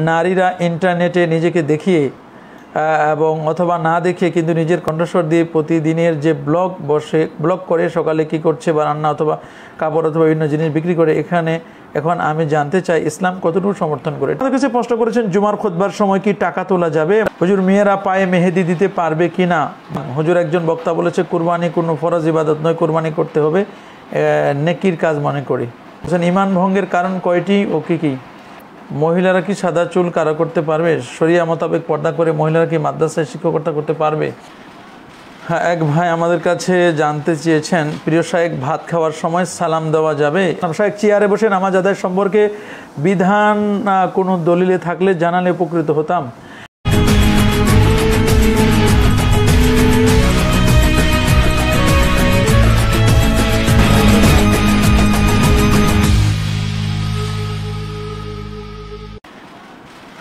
নারীরা ইন্টারনেটে নিজেকে দেখিয়ে এবং অথবা না দেখিয়ে কিন্তু নিজের কণ্ঠস্বর দিয়ে প্রতিদিনের যে ব্লগ করে সকালে কি করছে বা রান্না অথবা কাপড় অথবা বিভিন্ন জিনিস বিক্রি করে এখন আমি জানতে চাই ইসলাম কতটুকু সমর্থন করে। আমাদের কাছে প্রশ্ন করেছেন জুমার খুতবার সময় কি টাকা তোলা যাবে? হুজুর মেয়েরা পায়ে মেহেদি দিতে পারবে কি না? হুজুর একজন বক্তা বলেছে কুরবানি কোনো ফরজ ইবাদত নয়, কুরবানি করতে হবে নেকির কাজ মনে করি। ইমান ভঙ্গের কারণ কয়টি ও কি কি? মহিলারা কি সাদা চুল কারো করতে পারবে? শরিয়া মোতাবেক পর্দা করে মহিলারা কি মাদ্রাসায় শিক্ষকতা করতে পারবে? হ্যাঁ, এক ভাই আমাদের কাছে জানতে চেয়েছেন প্রিয় শায়েখ ভাত খাওয়ার সময় সালাম দেওয়া যাবে? শায়েখ চেয়ারে বসে নামাজ আদায় সম্পর্কে বিধান কোনো দলিলে থাকলে জানালে উপকৃত হতাম।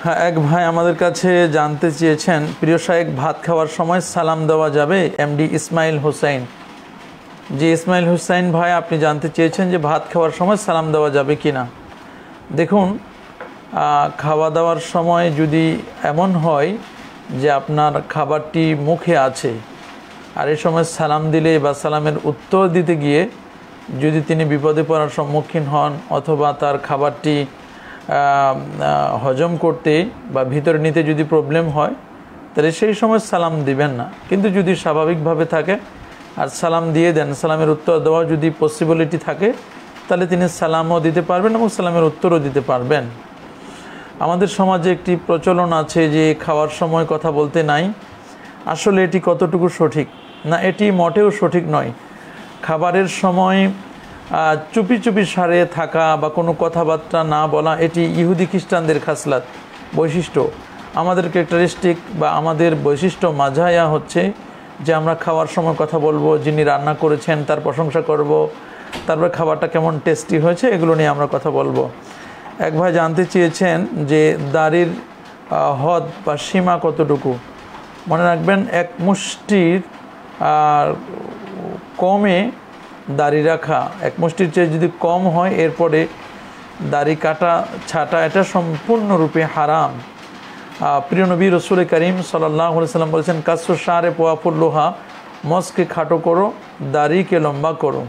হ্যাঁ, এক ভাই আমাদের কাছে জানতে চেয়েছেন প্রিয় শায়েখ ভাত খাওয়ার সময় সালাম দেওয়া যাবে? এমডি ইসমাইল হোসেন। জি ইসমাইল হোসেন ভাই, আপনি জানতে চেয়েছেন যে ভাত খাওয়ার সময় সালাম দেওয়া যাবে কি না। দেখুন, খাওয়া দাওয়ার সময় যদি এমন হয় যে আপনার খাবারটি মুখে আছে আর এই সময় সালাম দিলে বা সালামের উত্তর দিতে গিয়ে যদি তিনি বিপদে পড়ার সম্মুখীন হন অথবা তার খাবারটি হজম করতে বা ভিতরে নিতে যদি প্রবলেম হয় তাহলে সেই সময় সালাম দিবেন না। কিন্তু যদি স্বাভাবিকভাবে থাকে আর সালাম দিয়ে দেন, সালামের উত্তর দেওয়া যদি পসিবিলিটি থাকে তাহলে তিনি সালামও দিতে পারবেন এবং সালামের উত্তরও দিতে পারবেন। আমাদের সমাজে একটি প্রচলন আছে যে খাওয়ার সময় কথা বলতে নাই। আসলে এটি কতটুকু সঠিক না, এটি মোটেও সঠিক নয়। খাবারের সময় চুপি চুপি সারে থাকা বা কোনো কথাবার্তা না বলা এটি ইহুদি খ্রিস্টানদের খাসলাত বৈশিষ্ট্য। আমাদের ক্যারেক্টারিস্টিক বা আমাদের বৈশিষ্ট্য মাঝায়া হচ্ছে যে আমরা খাওয়ার সময় কথা বলবো, যিনি রান্না করেছেন তার প্রশংসা করব, তারপর খাবারটা কেমন টেস্টি হয়েছে এগুলো নিয়ে আমরা কথা বলবো। এক ভাই জানতে চেয়েছেন যে দাড়ির হদ বা সীমা কতটুকু। মনে রাখবেন এক মুষ্টির কমে দাড়ি রাখা, এক মুষ্টির চেয়ে যদি কম হয় এরপরে দাড়ি কাটা ছাটা এটা সম্পূর্ণরূপে হারাম। প্রিয় নবী রসুল করিম সাল্লাল্লাহু আলাইহি সাল্লাম বলেছেন কাসু শারে পোয়াফুল্লোহা, মসকে খাটো করো, দাড়িকে লম্বা করো।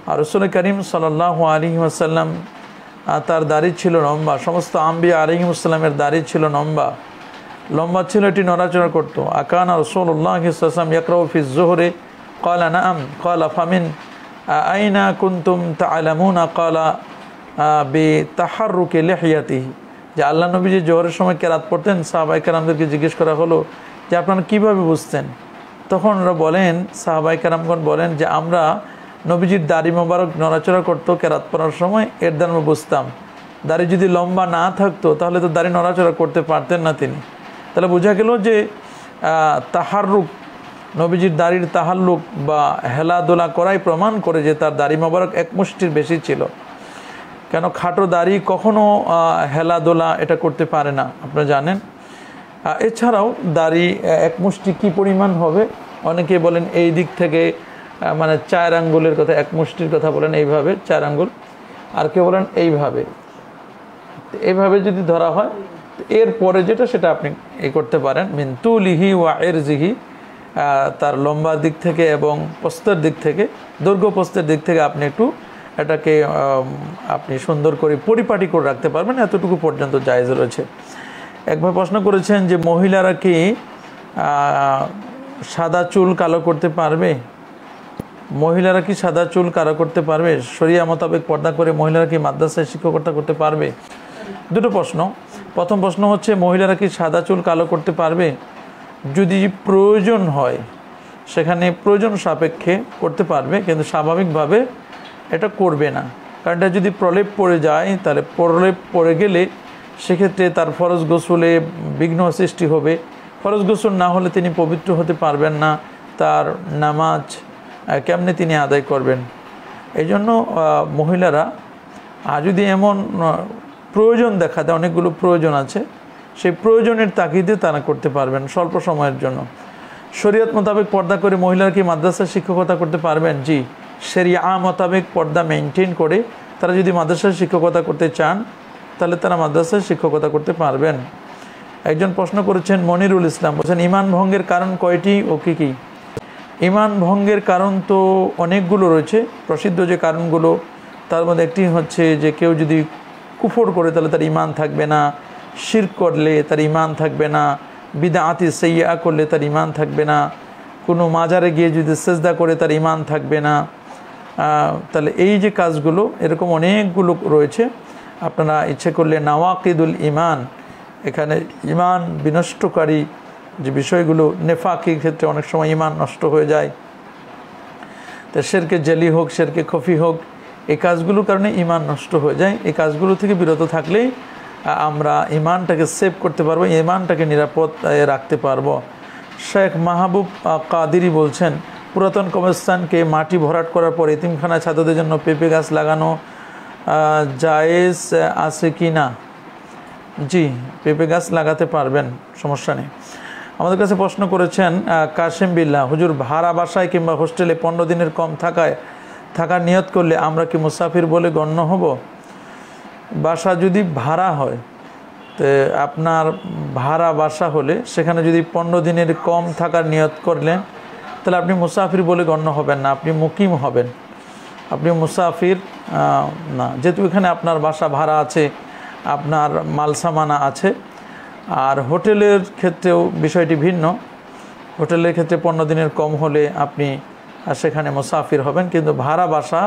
আর রসুল করিম সাল্লাল্লাহু আলাইহি ওয়াসাল্লাম তার দাড়ি ছিল লম্বা, সমস্ত আম্বিয়া আলাইহিমুসসালামের দাড়ি ছিল লম্বা ছিল, এটি নড়াচড়া করতো। আকানা রাসূলুল্লাহ সাল্লাল্লাহু আলাইহি ওয়াসাল্লাম ইয়াকরাউ ফি যুহরি ক্বালা নাআম ক্বালা ফামিন আইনা কুনতুম তা'লামুনা ক্বালা বিতাহাররুকি লিহিয়াতিহি। যে আল্লাহ নবী যে জোহরের সময় কেরাত পড়তেন, সাহাবায়ে কেরামদেরকে জিজ্ঞেস করা হলো যে আপনারা কীভাবে বুঝতেন? তখন ওরা বলেন, সাহাবায়ে কেরামগণ বলেন যে আমরা নবীজির দাড়ি মোবারক নড়াচড়া করতো কেরাত পড়ার সময়, এর দ্বারা আমরা বুঝতাম। দাড়ি যদি লম্বা না থাকতো তাহলে তো দাড়ি নড়াচড়া করতে পারতেন না তিনি। তাহলে বোঝা গেল যে তাহাররুক, নবীজির দাড়ির তাহাল্লুক বা হেলাদোলা করাই প্রমাণ করে যে তার দাড়ি মোবারক এক মুষ্টির বেশি ছিল। কেন খাটো দাড়ি কখনো হেলাদোলা এটা করতে পারে না, আপনারা জানেন। এছাড়াও দাড়ি এক মুষ্টি কী পরিমাণ হবে, অনেকে বলেন এই দিক থেকে মানে 4 আঙ্গুলের কথা, এক মুষ্টির কথা বলেন এইভাবে 4 আঙ্গুল, আর কেউ বলেন এইভাবে যদি ধরা হয় এরপরে যেটা সেটা আপনি করতে পারেন। মিন তুলিহি ওয়া ইরজিহি, তার লম্বা দিক থেকে এবং প্রস্থের দিক থেকে, দৈর্ঘ্য প্রস্থের দিক থেকে আপনি একটু এটাকে আপনি সুন্দর করে পরিপাটি করে রাখতে পারবেন, এতটুকু পর্যন্ত জায়েজ রয়েছে। একবার প্রশ্ন করেছেন যে মহিলারা কি সাদা চুল কালো করতে পারবে? মহিলারা কি সাদা চুল কালো করতে পারবে? শরিয়া মোতাবেক পর্দা করে মহিলারা কি মাদ্রাসায় শিক্ষকতা করতে পারবে? দুটো প্রশ্ন। প্রথম প্রশ্ন হচ্ছে মহিলারা কি সাদা চুল কালো করতে পারবে? যদি প্রয়োজন হয় সেখানে প্রয়োজন সাপেক্ষে করতে পারবে, কিন্তু স্বাভাবিকভাবে এটা করবে না। কারণ এটা যদি প্রলেপ পড়ে যায় তাহলে প্রলেপ পড়ে গেলে সেক্ষেত্রে তার ফরজ গোসলে বিঘ্ন সৃষ্টি হবে। ফরজ গোসল না হলে তিনি পবিত্র হতে পারবেন না, তার নামাজ কেমনে তিনি আদায় করবেন। এই জন্য মহিলারা যদি এমন প্রয়োজন দেখা দেয়, অনেকগুলো প্রয়োজন আছে, সেই প্রয়োজনের তাগিদে তারা করতে পারবেন স্বল্প সময়ের জন্য। শরীয়ত মোতাবেক পর্দা করে মহিলারা কি মাদ্রাসায় শিক্ষকতা করতে পারবেন? জি, শরিয়া মোতাবেক পর্দা মেনটেন করে তারা যদি মাদ্রাসায় শিক্ষকতা করতে চান তাহলে তারা মাদ্রাসায় শিক্ষকতা করতে পারবেন। একজন প্রশ্ন করেছেন মনিরুল ইসলাম, বলছেন ইমান ভঙ্গের কারণ কয়টি ও কী কী? ইমান ভঙ্গের কারণ তো অনেকগুলো রয়েছে। প্রসিদ্ধ যে কারণগুলো তার মধ্যে একটি হচ্ছে যে কেউ যদি কুফর করে তাহলে তার ইমান থাকবে না, শিরক করলে তার ইমান থাকবে না, বিদআতি সাইয়্যা করলে তার ইমান থাকবে না, কোনো মাজারে গিয়ে যদি সেজদা করে তার ইমান থাকবে না। তাহলে এই যে কাজগুলো এরকম অনেকগুলো রয়েছে। আপনারা ইচ্ছে করলে নাওয়াকিদুল ইমান, এখানে ইমান বিনষ্টকারী যে বিষয়গুলো, নেফাকির ক্ষেত্রে অনেক সময় ইমান নষ্ট হয়ে যায়, তো শিরকে জেলি হোক শিরকে খফি হোক, এই কাজগুলোর কারণে ইমান নষ্ট হয়ে যায়। এই কাজগুলো থেকে বিরত থাকলেই আমরা ইমানটাকে সেভ করতে পারবো, ইমানটাকে নিরাপদ রাখতে পারবো। শেখ মাহবুব কাদিরি বলছেন পুরাতন কবরস্থানকে মাটি ভরাট করার পর এতিমখানা ছাত্রদের জন্য পেঁপে গাছ লাগানো জায়েজ আছে কি না? জি, পেঁপে গাছ লাগাতে পারবেন, সমস্যা নেই। আমাদের কাছে প্রশ্ন করেছেন কাশেম বিল্লাহ, হুজুর ভাড়া বাসায় কিংবা হোস্টেলে 15 দিনের কম থাকার নিয়ত করলে আমরা কি মুসাফির বলে গণ্য হব? বাসা যদি ভাড়া হয়, তো আপনার ভাড়া বাসা হলে সেখানে যদি 15 দিনের কম থাকার নিয়ত করলেন তাহলে আপনি মুসাফির বলে গণ্য হবেন না, আপনি মুকিম হবেন, আপনি মুসাফির না। যেহেতু এখানে আপনার বাসা ভাড়া আছে, আপনার মালসামানা আছে। আর হোটেলের ক্ষেত্রেও বিষয়টি ভিন্ন। হোটেলের ক্ষেত্রে 15 দিনের কম হলে আপনি সেখানে মুসাফির হবেন, কিন্তু ভাড়া বাসা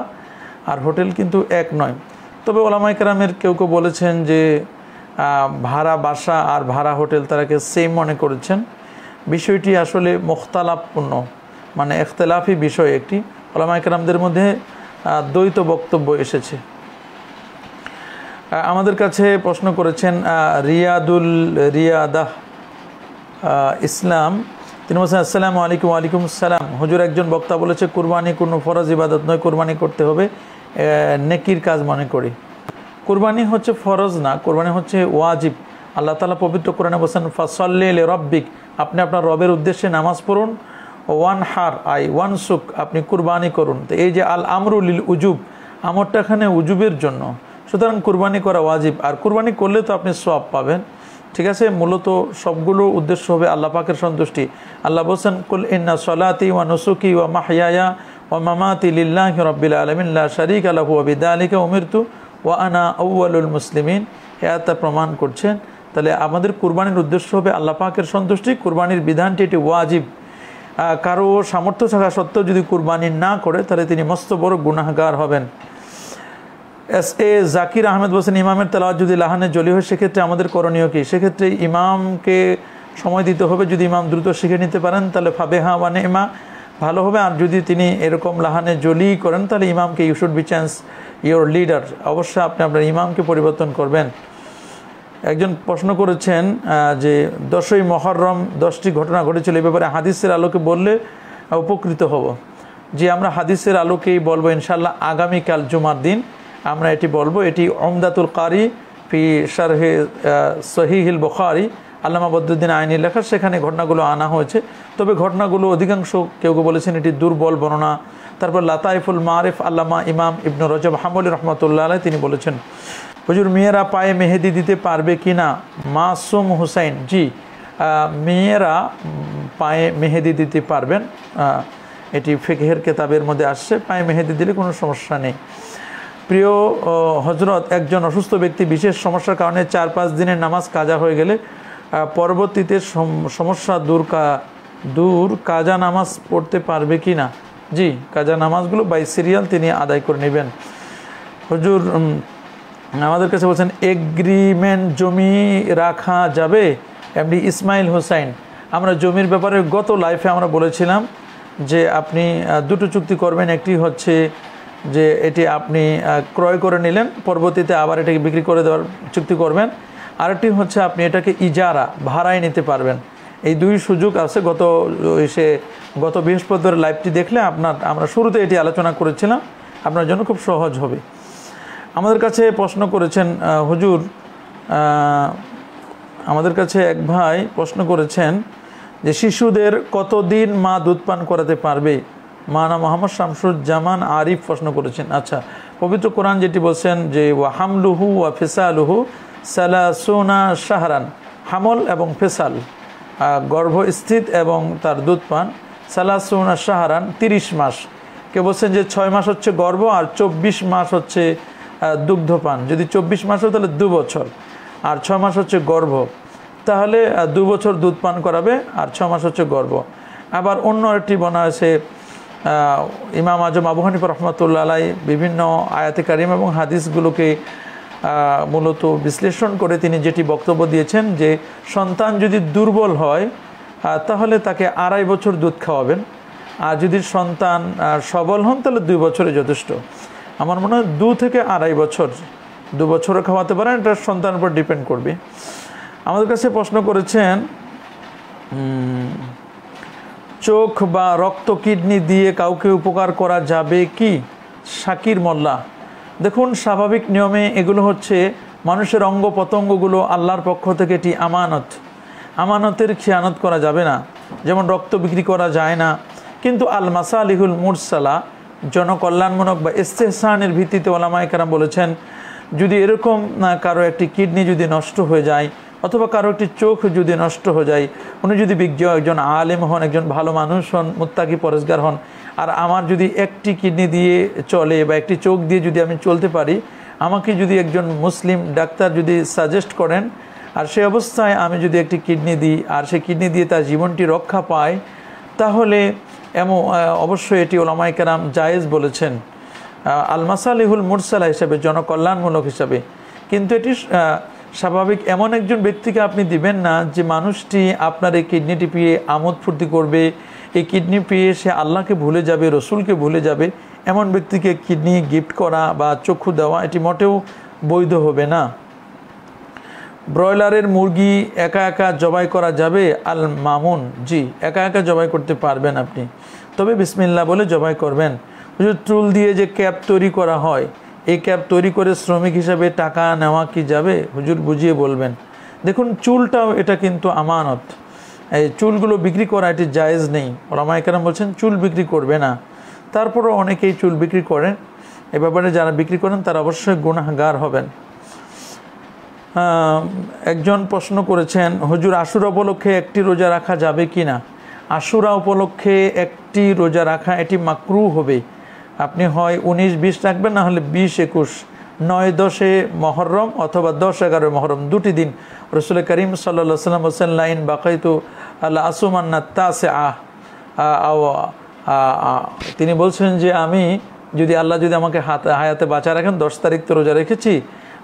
আর হোটেল কিন্তু এক নয়। তবে ওলামায়ে কেরামের কেউ কেউ বলেছেন যে ভাড়া বাসা আর ভাড়া হোটেল তারাকে সেম মনে করেছেন। বিষয়টি আসলে মুখতালাফপূর্ণ, মানে ইখতিলাফি বিষয় একটি। ওলামায়ে কেরামদের মধ্যে দ্বৈত বক্তব্য এসেছে। আমাদের কাছে প্রশ্ন করেছেন রিয়াদাহ ইসলাম, তিনি বলছেন আসসালামু আলাইকুম। ওয়ালাইকুম আসসালাম। হুজুর, একজন বক্তা বলেছে কুরবানি কোনো ফরজ ইবাদত নয়, কুরবানি করতে হবে নেকির কাজ মনে করি। কুরবানি হচ্ছে ফরজ না, কুরবানি হচ্ছে ওয়াজিব। আল্লাহ তাআলা পবিত্র কোরআনে বলেছেন ফাসাল্লি লিরাব্বিক, আপনি আপনার রবের উদ্দেশ্যে নামাজ পড়ুন। ওয়ানহার ওয়ানসুক, আপনি কুরবানি করুন। তো এই যে আল আমরু লিল উজুব, আমরটা এখানে উজুবের জন্য, সুতরাং কুরবানি করা ওয়াজিব। আর কুরবানি করলে তো আপনি সওয়াব পাবেন, ঠিক আছে। মূলত সবগুলো উদ্দেশ্য হবে আল্লাহ পাকের সন্তুষ্টি। আল্লাহ বলছেন কুল ইন্না সলাতি ওয়া নুসুকি ওয়া মাহইয়ায়া ওয়া মামাতি লিল্লাহি রাব্বিল আলামিন লা শারীকা লাহু ওয়া বিযালিকা উমিরতু ওয়া আনা আউয়ালুল মুসলিমিন। এটা প্রমাণ করছেন। তাহলে আমাদের কুরবানির উদ্দেশ্য হবে আল্লাহ পাকের সন্তুষ্টি। কুরবানির বিধানটি এটি ওয়াজিব। কারো সামর্থ্য থাকা সত্ত্বেও যদি কুরবানি না করে তাহলে তিনি মস্ত বড় গুনাহগার হবেন। এস.এ. জাকির আহমেদ বলছেন ইমামের তেলাওয়াত যদি লাহানে জলি হয় সেক্ষেত্রে আমাদের করণীয় কি? সেক্ষেত্রে ইমামকে সময় দিতে হবে। যদি ইমাম দ্রুত শিখে নিতে পারেন তাহলে ফাবেহা ওয়া নেমা, ভালো হবে। আর যদি তিনি এরকম লাহানে জলি করেন তাহলে ইমামকে you should be change your leader, অবশ্যই আপনি আপনার ইমামকে পরিবর্তন করবেন। একজন প্রশ্ন করেছেন যে 10ই মুহররম 10টি ঘটনা ঘটেছিল, এই ব্যাপারে হাদিসের আলোকে বললে উপকৃত হব। যে আমরা হাদিসের আলোকেই বলবো ইনশাআল্লাহ। আগামীকাল জুমার দিন আমরা এটি বলবো। এটি উমদাতুল কারি ফি শারহে সহিহুল বুখারী, আল্লামা বদরুদ্দিন আইনি লেখা, সেখানে ঘটনাগুলো আনা হয়েছে। তবে ঘটনাগুলো অধিকাংশ কেউ কেউ বলেছেন এটি দুর্বল বর্ণনা। তারপর লাতাইফুল মারিফ আল্লামা ইমাম ইবনু রজব হাম্বলী রহমতুল্লাহ আলাইহি তিনি বলেছেন হুজুর মেয়েরা পায়ে মেহেদি দিতে পারবে কি না? মাসুম হুসাইন, জি, মেয়েরা পায়ে মেহেদি দিতে পারবেন। এটি ফিকহের কিতাবের মধ্যে আসছে, পায়ে মেহেদি দিলে কোনো সমস্যা নেই। প্রিয় হজরত, একজন অসুস্থ ব্যক্তি বিশেষ সমস্যার কারণে 4-5 দিনের নামাজ কাজা হয়ে গেলে পরবর্তীতে সমস্যা দূর কাজা নামাজ পড়তে পারবে কি না? জি, কাজা নামাজগুলো বাই সিরিয়াল তিনি আদায় করে নেবেন। হুজুর আমাদের কাছে বলছেন এগ্রিমেন্ট জমি রাখা যাবে? এমডি ইসমাইল হোসাইন, আমরা জমির ব্যাপারে গত লাইফে আমরা বলেছিলাম যে আপনি দুটো চুক্তি করবেন। একটি হচ্ছে যে এটি আপনি ক্রয় করে নিলেন, পরবর্তীতে আবার এটাকে বিক্রি করে দেওয়ার চুক্তি করবেন। আরেকটি হচ্ছে আপনি এটাকে ইজারা ভাড়ায় নিতে পারবেন। এই দুই সুযোগ আছে। গত বৃহস্পতিবার লাইভটি দেখলে আমরা শুরুতে এটি আলোচনা করেছিলাম, আপনার জন্য খুব সহজ হবে। আমাদের কাছে প্রশ্ন করেছেন হুজুর, আমাদের কাছে এক ভাই প্রশ্ন করেছেন যে শিশুদের কতদিন মা দুধ পান করাতে পারবে? মানা মোহাম্মদ শামসুজ্জামান আরিফ প্রশ্ন করেছেন। আচ্ছা, পবিত্র কোরআন যেটি বলছেন যে ওয়া হামলুহু ওয়া ফিসালুহু সালাসুনা শাহরান, হামল এবং ফেসাল গর্ভস্থিত এবং তার দুধ পান, সালাসুনা শাহরান 30 মাস। কেউ বলছেন যে 6 মাস হচ্ছে গর্ভ আর 24 মাস হচ্ছে দুগ্ধপান। যদি 24 মাস হয় তাহলে 2 বছর, আর 6 মাস হচ্ছে গর্ভ, তাহলে 2 বছর দুধ পান করাবে আর 6 মাস হচ্ছে গর্ভ। আবার অন্য একটি বনা হয়েছে ইমাম আজম আবু হানিফা রহমতুল্লাহ আলাই বিভিন্ন আয়াতে কারিম এবং হাদিসগুলোকে মূলত বিশ্লেষণ করে তিনি যেটি বক্তব্য দিয়েছেন যে সন্তান যদি দুর্বল হয় তাহলে তাকে 2.5 বছর দুধ খাওয়াবেন, আর যদি সন্তান সবল হন তাহলে 2 বছরে যথেষ্ট। আমার মনে হয় 2 থেকে 2.5 বছর, 2 বছরও খাওয়াতে পারেন, এটা সন্তানের উপর ডিপেন্ড করবে। আমাদের কাছে প্রশ্ন করেছেন চোখ বা রক্ত কিডনি দিয়ে কাউকে উপকার করা যাবে কি? শাকির মোল্লা, দেখুন স্বাভাবিক নিয়মে এগুলো হচ্ছে মানুষের অঙ্গ প্রত্যঙ্গগুলো আল্লাহর পক্ষ থেকে এটি আমানত, আমানতের খেয়ানত করা যাবে না। যেমন রক্ত বিক্রি করা যায় না, কিন্তু আল মাসালিহুল মুরসালা জনকল্যাণমূলক বা ইস্তেহসানের ভিত্তিতে ওলামায়ে কেরাম বলেছেন যদি এরকম কারো একটি কিডনি যদি নষ্ট হয়ে যায় অথবা কারো একটি চোখ যদি নষ্ট হয়ে যায়, উনি যদি বিজ্ঞ একজন আলেম হন, একজন ভালো মানুষ হন, মুত্তাকি পরেজগার হন, আর আমার যদি একটি কিডনি দিয়ে চলে বা একটি চোখ দিয়ে যদি আমি চলতে পারি, আমাকে যদি একজন মুসলিম ডাক্তার যদি সাজেস্ট করেন আর সেই অবস্থায় আমি যদি একটি কিডনি দিই আর সেই কিডনি দিয়ে তার জীবনটি রক্ষা পায়, তাহলে অবশ্যই এটি ওলামায়ে কেরাম জায়েজ বলেছেন আল মাসালিহুল মুরসালা হিসাবে, জনকল্যাণমূলক হিসাবে। কিন্তু এটি স্বাভাবিক এমন একজন ব্যক্তিকে আপনি দিবেন না যে মানুষটি আপনার এই কিডনিটি পেয়ে আমোদ ফুর্তি করবে, এই কিডনি পেয়ে সে আল্লাহকে ভুলে যাবে, রসুলকে ভুলে যাবে, এমন ব্যক্তিকে কিডনি গিফট করা বা চক্ষু দেওয়া এটি মোটেও বৈধ হবে না। ব্রয়লারের মুরগি একা একা জবাই করা যাবে? আল মামুন, জি, একা একা জবাই করতে পারবেন আপনি, তবে বিসমিল্লাহ বলে জবাই করবেন। চুল দিয়ে যে ক্যাপ তৈরি করা হয়, এই ক্যাপ তৈরি করে শ্রমিক হিসাবে টাকা নেওয়া কি যাবে? হুজুর বুঝিয়ে বলবেন। দেখুন চুলটাও এটা কিন্তু আমানত, এই চুলগুলো বিক্রি করা এটি জায়েজ নেই। ওলামায়ে কেরাম বলছেন চুল বিক্রি করবে না, তারপরও অনেকেই চুল বিক্রি করেন। এ ব্যাপারে যারা বিক্রি করেন তারা অবশ্যই গুনাহগার হবেন। একজন প্রশ্ন করেছেন হুজুর আশুরা উপলক্ষে একটি রোজা রাখা যাবে কি না? আশুরা উপলক্ষে একটি রোজা রাখা এটি মাকরুহ হবে। আপনি হয় 19-20 রাখবেন, না হলে 20-21, 9-10 মহরম অথবা 10-11 মহরম, 2টি দিন। রাসূল করিম সাল্লাল্লাহু আলাইহি ওয়াসাল্লাম বলেছেন লাইন বাকাইতু আলা আসুমান্না তাসিআ, তিনি বলছেন যে আমি যদি আল্লাহ যদি আমাকে হায়াতে বাঁচা রাখেন, 10 তারিখ তো রোজা রেখেছি,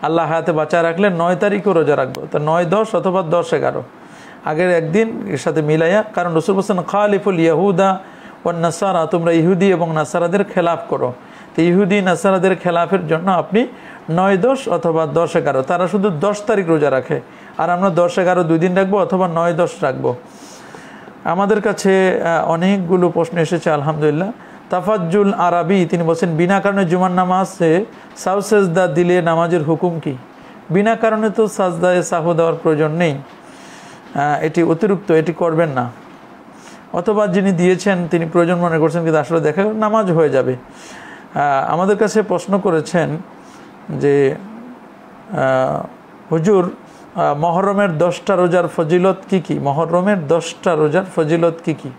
আল্লাহ হায়াতে বাঁচা রাখলে 9 তারিখও রোজা রাখবো, তো 9-10 অথবা 10-11 আগের একদিন এর সাথে মিলাইয়া। কারণ রাসূল বলেছেন খালিফুল ইয়াহুদা ওয়ান নাসারা, তোমরা ইহুদি এবং নাসারাদের খেলাফ করো। তো ইহুদি নাসারাদের খেলাফের জন্য আপনি 9-10 অথবা 10-11, তারা শুধু 10 তারিখ রোজা রাখে, আর আমরা 10-11 2 দিন রাখবো অথবা 9-10 রাখবো। আমাদের কাছে অনেকগুলো প্রশ্ন এসেছে আলহামদুলিল্লাহ। তাফাজ্জুল আরবি তিনি বলছেন বিনা কারণে জুমার নামাজে সাহু সেজদা দিলে নামাজের হুকুম কি? বিনা কারণে তো সাজদায় সাহু দেওয়ার প্রয়োজন নেই, এটি অতিরিক্ত, এটি করবেন না। অথবা যিনি দিয়েছেন তিনি প্রয়োজন মনে করছেন কিন্তু আসলে দেখা নামাজ হয়ে যাবে। আমাদের কাছে প্রশ্ন করেছেন যে হুজুর মহরমের 10টা রোজার ফজিলত কি কি? মহরমের 10টা রোজার ফজিলত কি কি?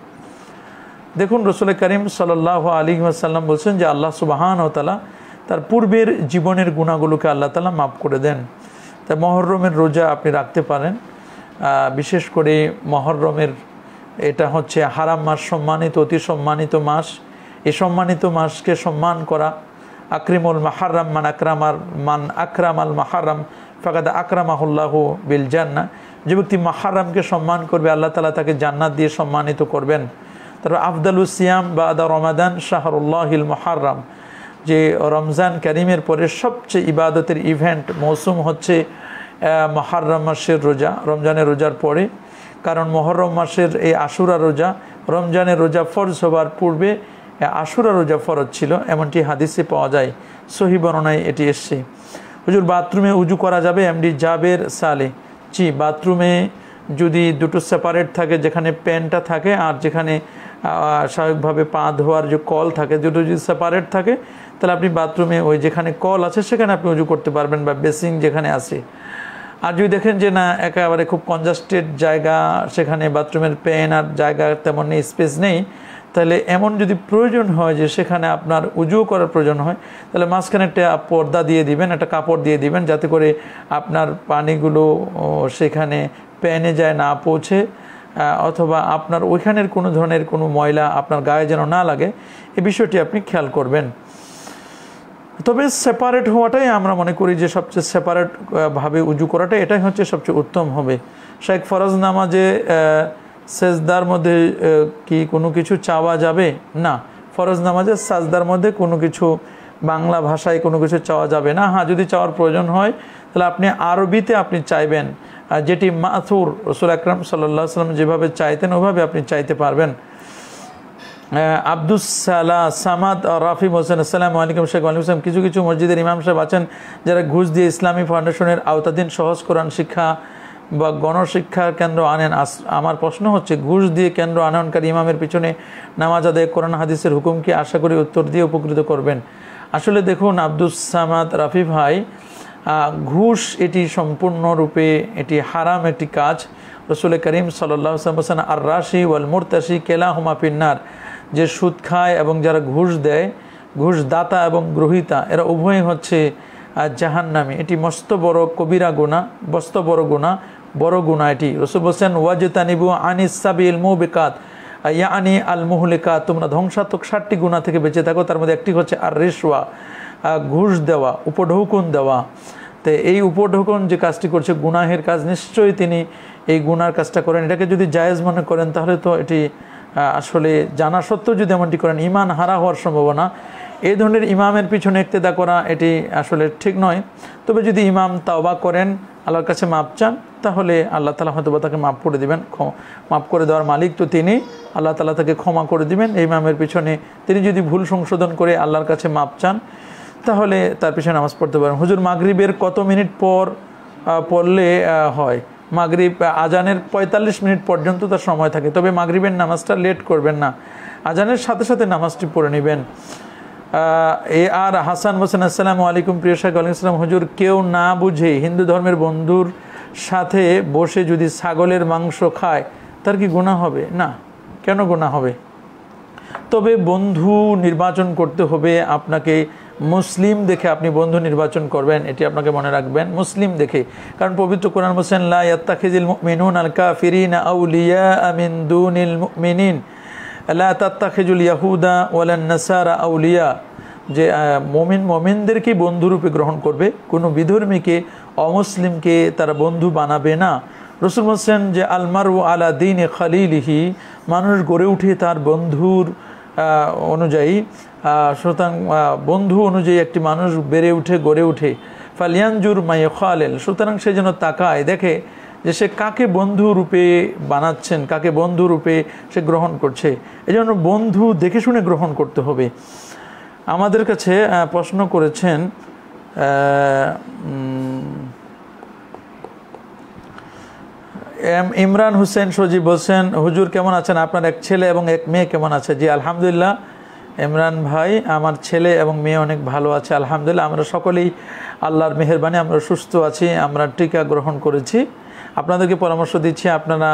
দেখুন রাসূল করিম সাল্লাল্লাহু আলাইহি ওয়াসাল্লাম বলছেন যে আল্লাহ সুবহানাহু ওয়া তাআলা তার পূর্বের জীবনের গুনাহগুলোকে আল্লাহ তাআলা মাফ করে দেন। তাই মহরমের রোজা আপনি রাখতে পারেন। বিশেষ করে মহরমের এটা হচ্ছে হারাম মাস, সম্মানিত, অতি সম্মানিত মাস। এই সম্মানিত মাসকে সম্মান করা, আকরিমুল মাহারাম মান আকরামাল মাহারাম ফাকাদ আকরামাহুল্লাহু বিল জান্নাহ, যে ব্যক্তি মাহারামকে সম্মান করবে আল্লাহ তাআলা তাকে জান্নাত দিয়ে সম্মানিত করবেন। তারপর আফদালুস সিয়াম বাদা রমাদান শাহরুল্লাহিল মুহাররম, যে রমজান কারিমের পরে সবচেয়ে ইবাদতের ইভেন্ট মৌসুম হচ্ছে মুহররম মাসের রোজা, রমজানের রোজার পরে। কারণ মুহররম মাসের এই আশুরা রোজা রমজানের রোজা ফরজ হবার পূর্বে আশুরা রোজা ফরজ ছিল, এমনটি হাদিসে পাওয়া যায়, সহিহ বর্ণনায় এটি এসছে। হুজুর বাথরুমে উজু করা যাবে? এমডি জাবের সালে, জি, বাথরুমে যদি দুটো সেপারেট থাকে, যেখানে প্যানটা থাকে আর যেখানে স্বাভাবিকভাবে পা ধোয়ার যে কল থাকে, দুটো যদি সেপারেট থাকে তাহলে আপনি বাথরুমে ওই যেখানে কল আছে সেখানে আপনি উজু করতে পারবেন, বা বেসিন যেখানে আছে। আর যদি দেখেন যে না একেবারে খুব কনজাস্টেড জায়গা, সেখানে বাথরুমের পেন আর জায়গা তেমন নেই, স্পেস নেই, তাহলে এমন যদি প্রয়োজন হয় যে সেখানে আপনার উজু করার প্রয়োজন হয়, তাহলে মাঝখানে একটা পর্দা দিয়ে দিবেন, একটা কাপড় দিয়ে দিবেন, যাতে করে আপনার পানিগুলো সেখানে প্যানে যায় না পৌঁছে, অথবা আপনার ওইখানের কোনো ধরনের কোনো ময়লা আপনার গায়ে যেন না লাগে, এই বিষয়টি আপনি খেয়াল করবেন। তবে সেপারেট হওয়াটাই আমরা মনে করি যে সবচেয়ে সেপারেট ভাবে উজু করাটা এটাই হচ্ছে সবচেয়ে উত্তম হবে। শেখ ফরজ নামাজে সেজদার মধ্যে কি কোনো কিছু চাওয়া যাবে না? ফরজ নামাজে সাজদার মধ্যে কোনো কিছু বাংলা ভাষায় কোনো কিছু চাওয়া যাবে না। হ্যাঁ, যদি চাওয়ার প্রয়োজন হয় তাহলে আপনি আরবিতে আপনি চাইবেন, যেটি মাথুর রাসূল আকরাম সাল্লাল্লাহু আলাইহি ওয়াসাল্লাম যেভাবে চাইতেন ওভাবে আপনি চাইতে পারবেন। আব্দুস সামাদ রাফি হোসেন, আসসালামু আলাইকুম শেখ। ওয়ালাইকুম আসসালাম। কিছু কিছু মসজিদের ইমাম সাহেব আছেন যারা ঘুষ দিয়ে ইসলামী ফাউন্ডেশনের আওতাধীন সহজ কোরআন শিক্ষা বা গণশিক্ষার কেন্দ্র আনেন। আমার প্রশ্ন হচ্ছে, ঘুষ দিয়ে কেন্দ্র আনয়নকারী ইমামের পিছনে নামাজ আদায় কোরআন হাদিসের হুকুম কি? আশা করি উত্তর দিয়ে উপকৃত করবেন। আসলে দেখুন আব্দুস সামাদ রাফি ভাই, ঘুষ এটি সম্পূর্ণরূপে এটি হারাম একটি কাজ। রাসূল করিম সাল্লাল্লাহু আলাইহি ওয়াসাল্লাম আর রাশি ওয়াল মুরতাশি কেলাহুমা ফিন্নার, যে সুদ খায় এবং যারা ঘুষ দেয়, ঘুষ দাতা এবং গ্রহীতা, এরা উভয়ই হচ্ছে জাহান্নামী। এটি মস্ত বড় কবিরা গুনাহ, মস্ত বড় গুনাহ, বড় গুনাহ এটি। রাসূল বলেন ওয়াজতানিবু আনিস সাবিল মুবিকাত ইয়ানি আল মুহলিকাত, তোমরা ধ্বংসাত্মক 7টি গুনাহ থেকে বেঁচে থাকো। তার মধ্যে একটি হচ্ছে আর রিশওয়া, ঘুষ দেওয়া, উপঢৌকন দেওয়া। তো এই উপঢৌকন যে কাজটি করছে গুনাহের কাজ, নিশ্চয়ই তিনি এই গুনার কাজটা করেন। এটাকে যদি জায়েজ মনে করেন তাহলে তো এটি আসলে জানা সত্ত্বেও যদি এমনটি করেন ঈমান হারা হওয়ার সম্ভাবনা। এই ধরনের ইমামের পিছনে ইক্তেদা করা এটি আসলে ঠিক নয়। তবে যদি ইমাম তাওবা করেন, আল্লাহর কাছে মাপ চান, তাহলে আল্লাহ তাআলা হয়তো তাকে মাফ করে দিবেন। মাফ করে দেওয়ার মালিক তো তিনি, আল্লাহ তাআলা তাকে ক্ষমা করে দিবেন। এই ইমামের পিছনে তিনি যদি ভুল সংশোধন করে আল্লাহর কাছে মাপ চান, তাহলে তার পিছনে নামাজ পড়তে পারেন। হুজুর মাগরিবের কত মিনিট পর পড়লে হয়? মাগরিব আজানের 45 মিনিট পর্যন্ত তার সময় থাকে, তবে মাগরিবের নামাজটা লেট করবেন না, আজানের সাথে সাথে নামাজটি পড়ে নেবেন। আর হাসান হোসেন, আসসালামু আলাইকুম প্রিয় শেখ। ওয়ালাইকুম আসসালাম। হুজুর, কেউ না বুঝে হিন্দু ধর্মের বন্ধুর সাথে বসে যদি ছাগলের মাংস খায় তার কি গুনাহ হবে? না, কেন গুনাহ হবে? তবে বন্ধু নির্বাচন করতে হবে আপনাকে, মুসলিম দেখে আপনি বন্ধু নির্বাচন করবেন, এটি আপনাকে মনে রাখবেন, মুসলিম দেখে। কারণ পবিত্র কোরআন বলেন লা ইয়াত্তাখিযুল মুমিনুনা আল কাফিরিনা আউলিয়া মিন দুনিল মুমিনিন লা তাত্তাখিযুল ইয়াহুদা ওয়ালান নাসারা আউলিয়া, যে মুমিনদেরকে বন্ধুরূপে গ্রহণ করবে, কোনো বিধর্মীকে অমুসলিমকে তারা বন্ধু বানাবে না। রাসূল বলেন যে আলমারু আলা দীনি খালিলিহি, মানুষ গড়ে উঠে তার বন্ধুর অনুযায়ী। সুতরাং বন্ধু অনুযায়ী একটি মানুষ বেড়ে উঠে, গড়ে উঠে। ফালিয়ানজুর মাইখালেল, সুতরাং সে যেন তাকায়, দেখে যে সে কাকে বন্ধু রূপে বানাচ্ছেন, কাকে বন্ধু রূপে সে গ্রহণ করছে। এই জন্য বন্ধু দেখে শুনে গ্রহণ করতে হবে। আমাদের কাছে প্রশ্ন করেছেন ইমরান হোসেন সজীব বলছেন, হুজুর কেমন আছেন? আপনার এক ছেলে এবং এক মেয়ে কেমন আছে? জি আলহামদুলিল্লাহ ইমরান ভাই, আমার ছেলে এবং মেয়ে অনেক ভালো আছে আলহামদুলিল্লাহ। আমরা সকলেই আল্লাহর মেহেরবানি আমরা সুস্থ আছি, আমরা টিকা গ্রহণ করেছি। আপনাদেরকে পরামর্শ দিচ্ছি আপনারা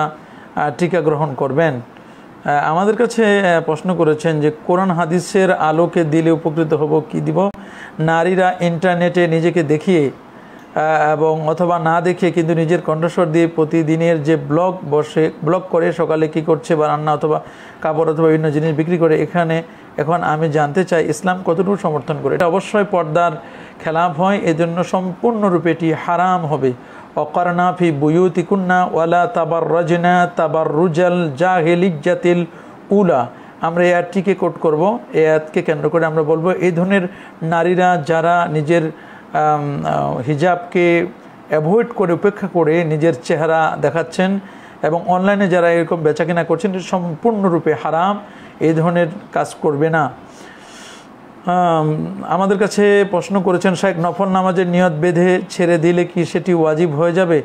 টিকা গ্রহণ করবেন। আমাদের কাছে প্রশ্ন করেছেন যে কোরআন হাদিসের আলোকে দিলে উপকৃত হব, কি দিব? নারীরা ইন্টারনেটে নিজেকে দেখিয়ে এবং অথবা না দেখে কিন্তু নিজের কণ্ঠস্বর দিয়ে প্রতিদিনের যে ব্লগ করে সকালে কি করছে বা রান্না অথবা কাপড় অথবা বিভিন্ন জিনিস বিক্রি করে, এখন আমি জানতে চাই ইসলাম কতটুকু সমর্থন করে? এটা অবশ্যই পর্দার খেলাফ হয়, এজন্য সম্পূর্ণরূপে এটি হারাম হবে। অকারনা ফি বুয়ুতিকুন্না ওয়ালা তাবাররাজনা তাবাররুজাল জাহিলিয়াতিল উলা, আমরা এই আয়াতটিকে কোট করব। এই আয়াতকে কেন্দ্র করে আমরা বলবো এই ধরনের নারীরা যারা নিজের হিজাবকে অ্যাভয়েড করে, উপেক্ষা করে নিজের চেহারা দেখাচ্ছেন এবং অনলাইনে যারা এরকম বেচাকেনা করছেন, এটা সম্পূর্ণরূপে হারাম, এই ধরনের কাজ করবে না। আমাদের কাছে প্রশ্ন করেছেন শেখ, নফল নামাজের নিয়ত বেঁধে ছেড়ে দিলে কি সেটি ওয়াজিব হয়ে যাবে?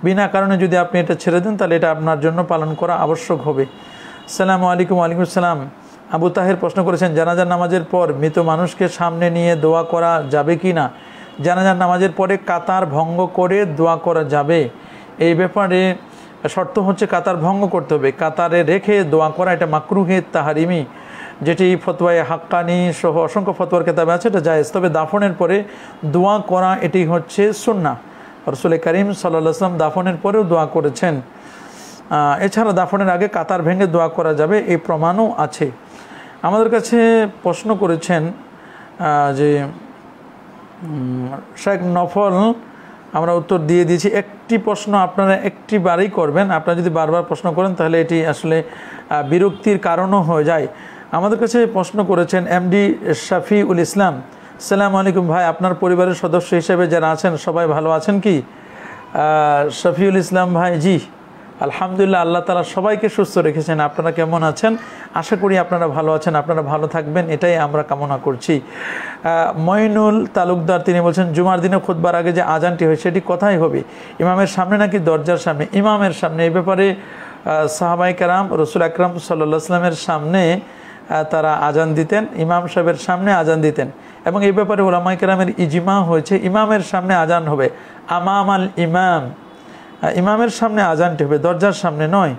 বিনা কারণে যদি আপনি এটা ছেড়ে দেন তাহলে এটা আপনার জন্য পালন করা আবশ্যক হবে। আসসালামু আলাইকুম। ওয়ালাইকুম আসসালাম। আবু তাহের প্রশ্ন করেছেন, জানাজার নামাজের পর মৃত মানুষকে সামনে নিয়ে দোয়া করা যাবে কি না? জানাজার নামাজের পরে কাতার ভঙ্গ করে দোয়া করা যাবে। এই ব্যাপারে শর্ত হচ্ছে কাতার ভঙ্গ করতে হবে। কাতারে রেখে দোয়া করা এটা মাকরুহে তাহারিমি, যেটি ফতোয়ায়ে হাক্কানি সহ অসংখ্য ফতোয়ার কিতাবে আছে, এটা জায়েজ। তবে দাফনের পরে দোয়া করা এটি হচ্ছে সুন্নাহ। রাসূল করিম সাল্লাল্লাহু আলাইহি ওয়াসাল্লাম দাফনের পরেও দোয়া করেছেন। এছাড়া দাফনের আগে কাতার ভেঙে দোয়া করা যাবে, এই প্রমাণও আছে। আমাদের কাছে প্রশ্ন করেছেন যে শেখ নফল, আমরা উত্তর দিয়ে দিয়েছি। একটি প্রশ্ন আপনারা একটি বারই করবেন, আপনারা যদি বারবার প্রশ্ন করেন তাহলে এটি আসলে বিরক্তির কারণও হয়ে যায়। আমাদের কাছে প্রশ্ন করেছেন এমডি শফিউল ইসলাম, আসসালামু আলাইকুম ভাই, আপনার পরিবারের সদস্য হিসেবে যারা আছেন সবাই ভালো আছেন কি? শফিউল ইসলাম ভাই, জি আলহামদুলিল্লাহ, আল্লাহ তাআলা সবাইকে সুস্থ রেখেছেন। আপনারা কেমন আছেন? আশা করি আপনারা ভালো আছেন, আপনারা ভালো থাকবেন, এটাই আমরা কামনা করছি। মঈনুল তালুকদার তিনি বলছেন, জুমার দিনে খুতবার আগে যে আজানটি হয় সেটি কোথায় হবে? ইমামের সামনে নাকি দরজার সামনে? ইমামের সামনে। এই ব্যাপারে সাহাবায়ে কেরাম রাসূল আকরাম সাল্লাল্লাহু আলাইহি ওয়াসাল্লামের সামনে তারা আজান দিতেন, ইমাম সাহেবের সামনে আজান দিতেন, এবং এই ব্যাপারে উলামায়ে কেরামের ইজমা হয়েছে ইমামের সামনে আজান হবে, আমামাল ইমাম, ইমামের সামনে আজানটি হবে, দরজার সামনে নয়।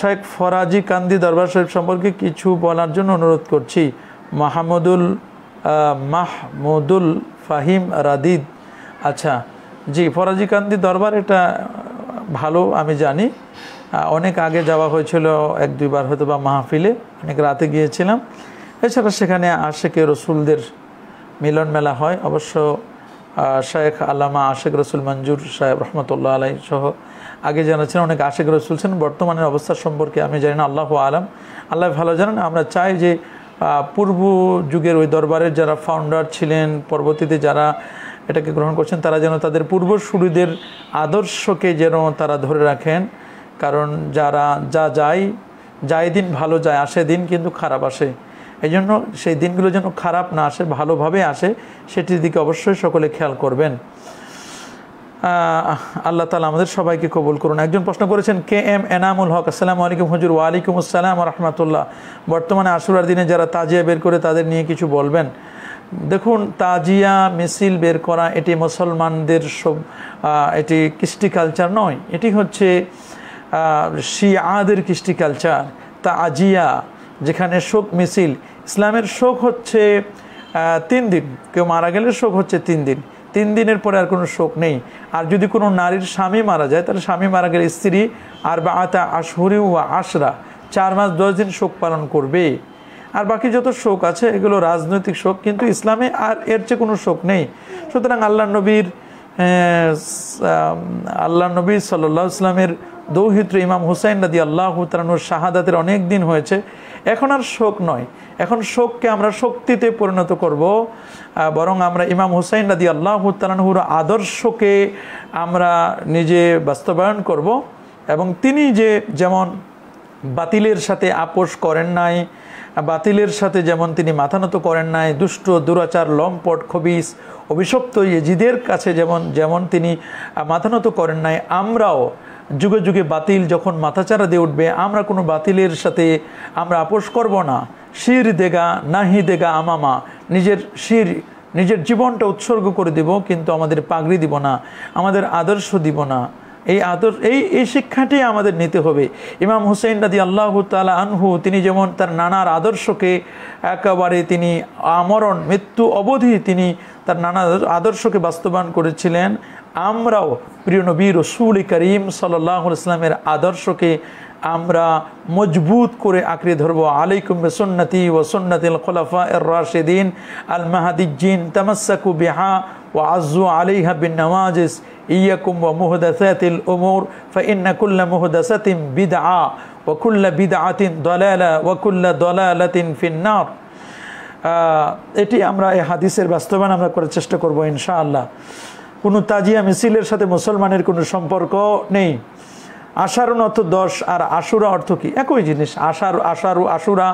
শেখ ফরাজি কান্দি দরবার শরীফ সম্পর্কে কিছু বলার জন্য অনুরোধ করছি। মাহমুদুল ফাহিম রাদিদ, আচ্ছা জি, ফরাজি কান্দি দরবার এটা ভালো, আমি জানি, অনেক আগে যাওয়া হয়েছিল, 1-2 বার হয়তো বা মাহফিলে, অনেক রাতে গিয়েছিলাম। এছাড়া সেখানে আশেকে রসুলদের মিলন মেলা হয়। অবশ্য শেখ আল্লামা আশেক রসুল মঞ্জুর সাহেব রহমতুল্লাহ আলাই সহ আগে জানাচ্ছেন অনেক আশেক রসুল ছিলেন। বর্তমানের অবস্থা সম্পর্কে আমি জানি না, আল্লাহু আলাম, আল্লাহ ভালো জানেন। আমরা চাই যে পূর্ব যুগের ওই দরবারের যারা ফাউন্ডার ছিলেন, পরবর্তীতে যারা এটাকে গ্রহণ করছেন, তারা যেন তাদের পূর্বসূরিদের আদর্শকে যেন তারা ধরে রাখেন। কারণ যারা যায় দিন ভালো যায়, আসে দিন কিন্তু খারাপ আসে। এই জন্য সেই দিনগুলো যেন খারাপ না আসে, ভালোভাবে আসে, সেটির দিকে অবশ্যই সকলে খেয়াল করবেন। আল্লাহ তাআলা আমাদের সবাইকে কবুল করুন। একজন প্রশ্ন করেছেন কে এম এনামুল হক, আসসালামু আলাইকুম হুজুর। ওয়ালাইকুম আসসালাম রাহমাতুল্লাহ। বর্তমানে আশুরার দিনে যারা তাজিয়া বের করে তাদের নিয়ে কিছু বলবেন। দেখুন, তাজিয়া মিছিল বের করা এটি মুসলমানদের এটি কৃষ্টি কালচার নয়, এটি হচ্ছে শিয়াদের কৃষ্টি কালচার। তাজিয়া যেখানে শোক মিছিল, ইসলামের শোক হচ্ছে 3 দিন, কেউ মারা গেলে শোক হচ্ছে 3 দিন, 3 দিনের পরে আর কোনো শোক নেই। আর যদি কোনো নারীর স্বামী মারা যায়, তাহলে স্বামী মারা গেলে স্ত্রী আরবাআতা আশহুরি ওয়া আশরা, 4 মাস 10 দিন শোক পালন করবে। আর বাকি যত শোক আছে এগুলো রাজনৈতিক শোক, কিন্তু ইসলামে আর এর চেয়ে কোনো শোক নেই। সুতরাং আল্লাহ নবী সাল্লাল্লাহু আলাইহি ওয়াসাল্লামের দৌহিত্র ইমাম হুসাইন রাদিয়াল্লাহু তাআলা আনহুর শাহাদাতের অনেক দিন হয়েছে, এখন আর শোক নয়, এখন শোককে আমরা শক্তিতে পরিণত করব। বরং আমরা ইমাম হুসাইন রাদিয়াল্লাহু তাআলা আনহুর আদর্শকে আমরা নিজে বাস্তবায়ন করব, এবং তিনি যেমন বাতিলের সাথে আপোষ করেন নাই, বাতিলের সাথে যেমন তিনি মাথা নত করেন নাই, দুষ্ট দুরাচার লম্পট খবিস অভিশপ্ত ইয়েজিদের কাছে যেমন তিনি মাথা নত করেন নাই, আমরাও যুগে যুগে বাতিল যখন মাথাচাড়া দিয়ে উঠবে, আমরা কোনো বাতিলের সাথে আমরা আপোষ করব না। শির দেগা নাহি দেগা আমামা, নিজের জীবনটা উৎসর্গ করে দেব, কিন্তু আমাদের পাগড়ি দিব না, আমাদের আদর্শ দিব না। এই শিক্ষাটি আমাদের নিতে হবে। ইমাম হুসাইন রাদিয়াল্লাহু তাআলা আনহু তিনি যেমন তার নানার আদর্শকে একেবারে তিনি আমরণ মৃত্যু অবধি তিনি তার নানা আদর্শকে বাস্তবায়ন করেছিলেন, আমরাও প্রিয় নবী রাসূল করিম সাল্লাল্লাহু আলাইহি ওয়াসাল্লামের আদর্শকে আমরা মজবুত করে আঁকড়ে ধরবো। আলাইকুম বিসুন্নতি ওয়া সুন্নাতিল খুলাফায়ে রাশিদিন আল মাহদিয়্যিন তামাসসাকু বিহা ওয়া আযু আলাইহা বিন নওয়াজিস ইয়াকুম ওয়া মুহদাসাতিল উমুর ফাইন্না কুল্লা মুহদাসাতিন বিদআ ওয়া কুল্লা বিদআতিন দালালা ওয়া কুল্লা দালালাতিন ফিন্নার। এটি আমরা এই হাদিসের বাস্তবায়ন আমরা করার চেষ্টা করব ইনশাআল্লাহ। কোনো তাজিয়া মিছিলের সাথে মুসলমানের কোনো সম্পর্ক নেই। আশারুন অর্থ 10 আর আশুরা অর্থ কি? একই জিনিস। আশুরা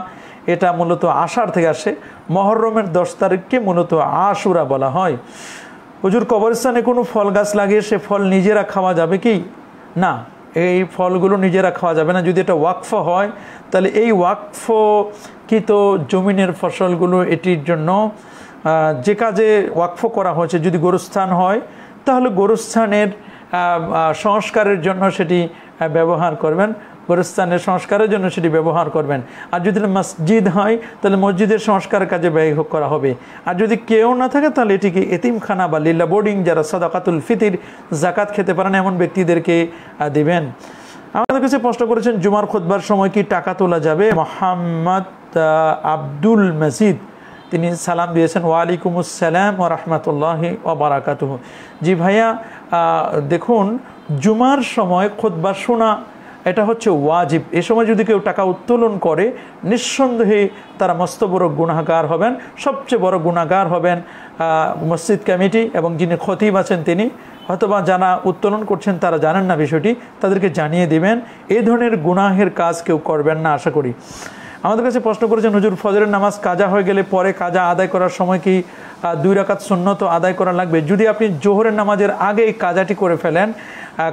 এটা মূলত আষাঢ় থেকে আসে, মহররমের 10 তারিখকে মূলত আশুরা বলা হয়। হুজুর, কবরস্থানে কোনো ফল গাছ লাগিয়ে সে ফল নিজেরা খাওয়া যাবে কি? না, এই ফলগুলো নিজেরা খাওয়া যাবে না। যদি এটা ওয়াকফ হয় তাহলে এই ওয়াকফকৃত জমিনের ফসলগুলো এটির জন্য যে কাজে ওয়াকফ করা হয়েছে, যদি গোরস্থান হয় তাহলে গোরস্থানের সংস্কারের জন্য সেটি ব্যবহার করবেন, গোরস্থানের সংস্কারের জন্য সেটি ব্যবহার করবেন। আর যদি মসজিদ হয় তাহলে মসজিদের সংস্কারের কাজে ব্যয় করা হবে। আর যদি কেউ না থাকে তাহলে এটিকে এতিমখানা বা লিল্লা বোর্ডিং, যারা সাদাকাতুল ফিতির জাকাত খেতে পারেন এমন ব্যক্তিদেরকে দিবেন। আমাদের কাছে প্রশ্ন করেছেন জুমার খুতবার সময় কি টাকা তোলা যাবে? মোহাম্মদ আব্দুল মজিদ তিনি সালাম দিয়েছেন, ওয়ালাইকুম আসসালাম ওয়া রাহমাতুল্লাহি ওয়া বারাকাতুহু। জি ভাইয়া, দেখুন জুমার সময় খুতবা শোনা এটা হচ্ছে ওয়াজিব। এ সময় যদি কেউ টাকা উত্তোলন করে নিঃসন্দেহে তারা মস্ত বড় গুনাহগার হবেন। সবচেয়ে বড় গুনাহগার হবেন মসজিদ কমিটি এবং যিনি খতিব আছেন তিনি, হয়তোবা যারা উত্তোলন করছেন তারা জানেন না বিষয়টি, তাদেরকে জানিয়ে দিবেন। এই ধরনের গুনাহের কাজ কেউ করবেন না আশা করি। আমাদের কাছে প্রশ্ন করেছেন হুজুর ফজরের নামাজ কাজা হয়ে গেলে পরে কাজা আদায় করার সময় কি 2 রাকাত সুন্নত আদায় করা লাগবে? যদি আপনি জোহরের নামাজের আগে এই কাজাটি করে ফেলেন,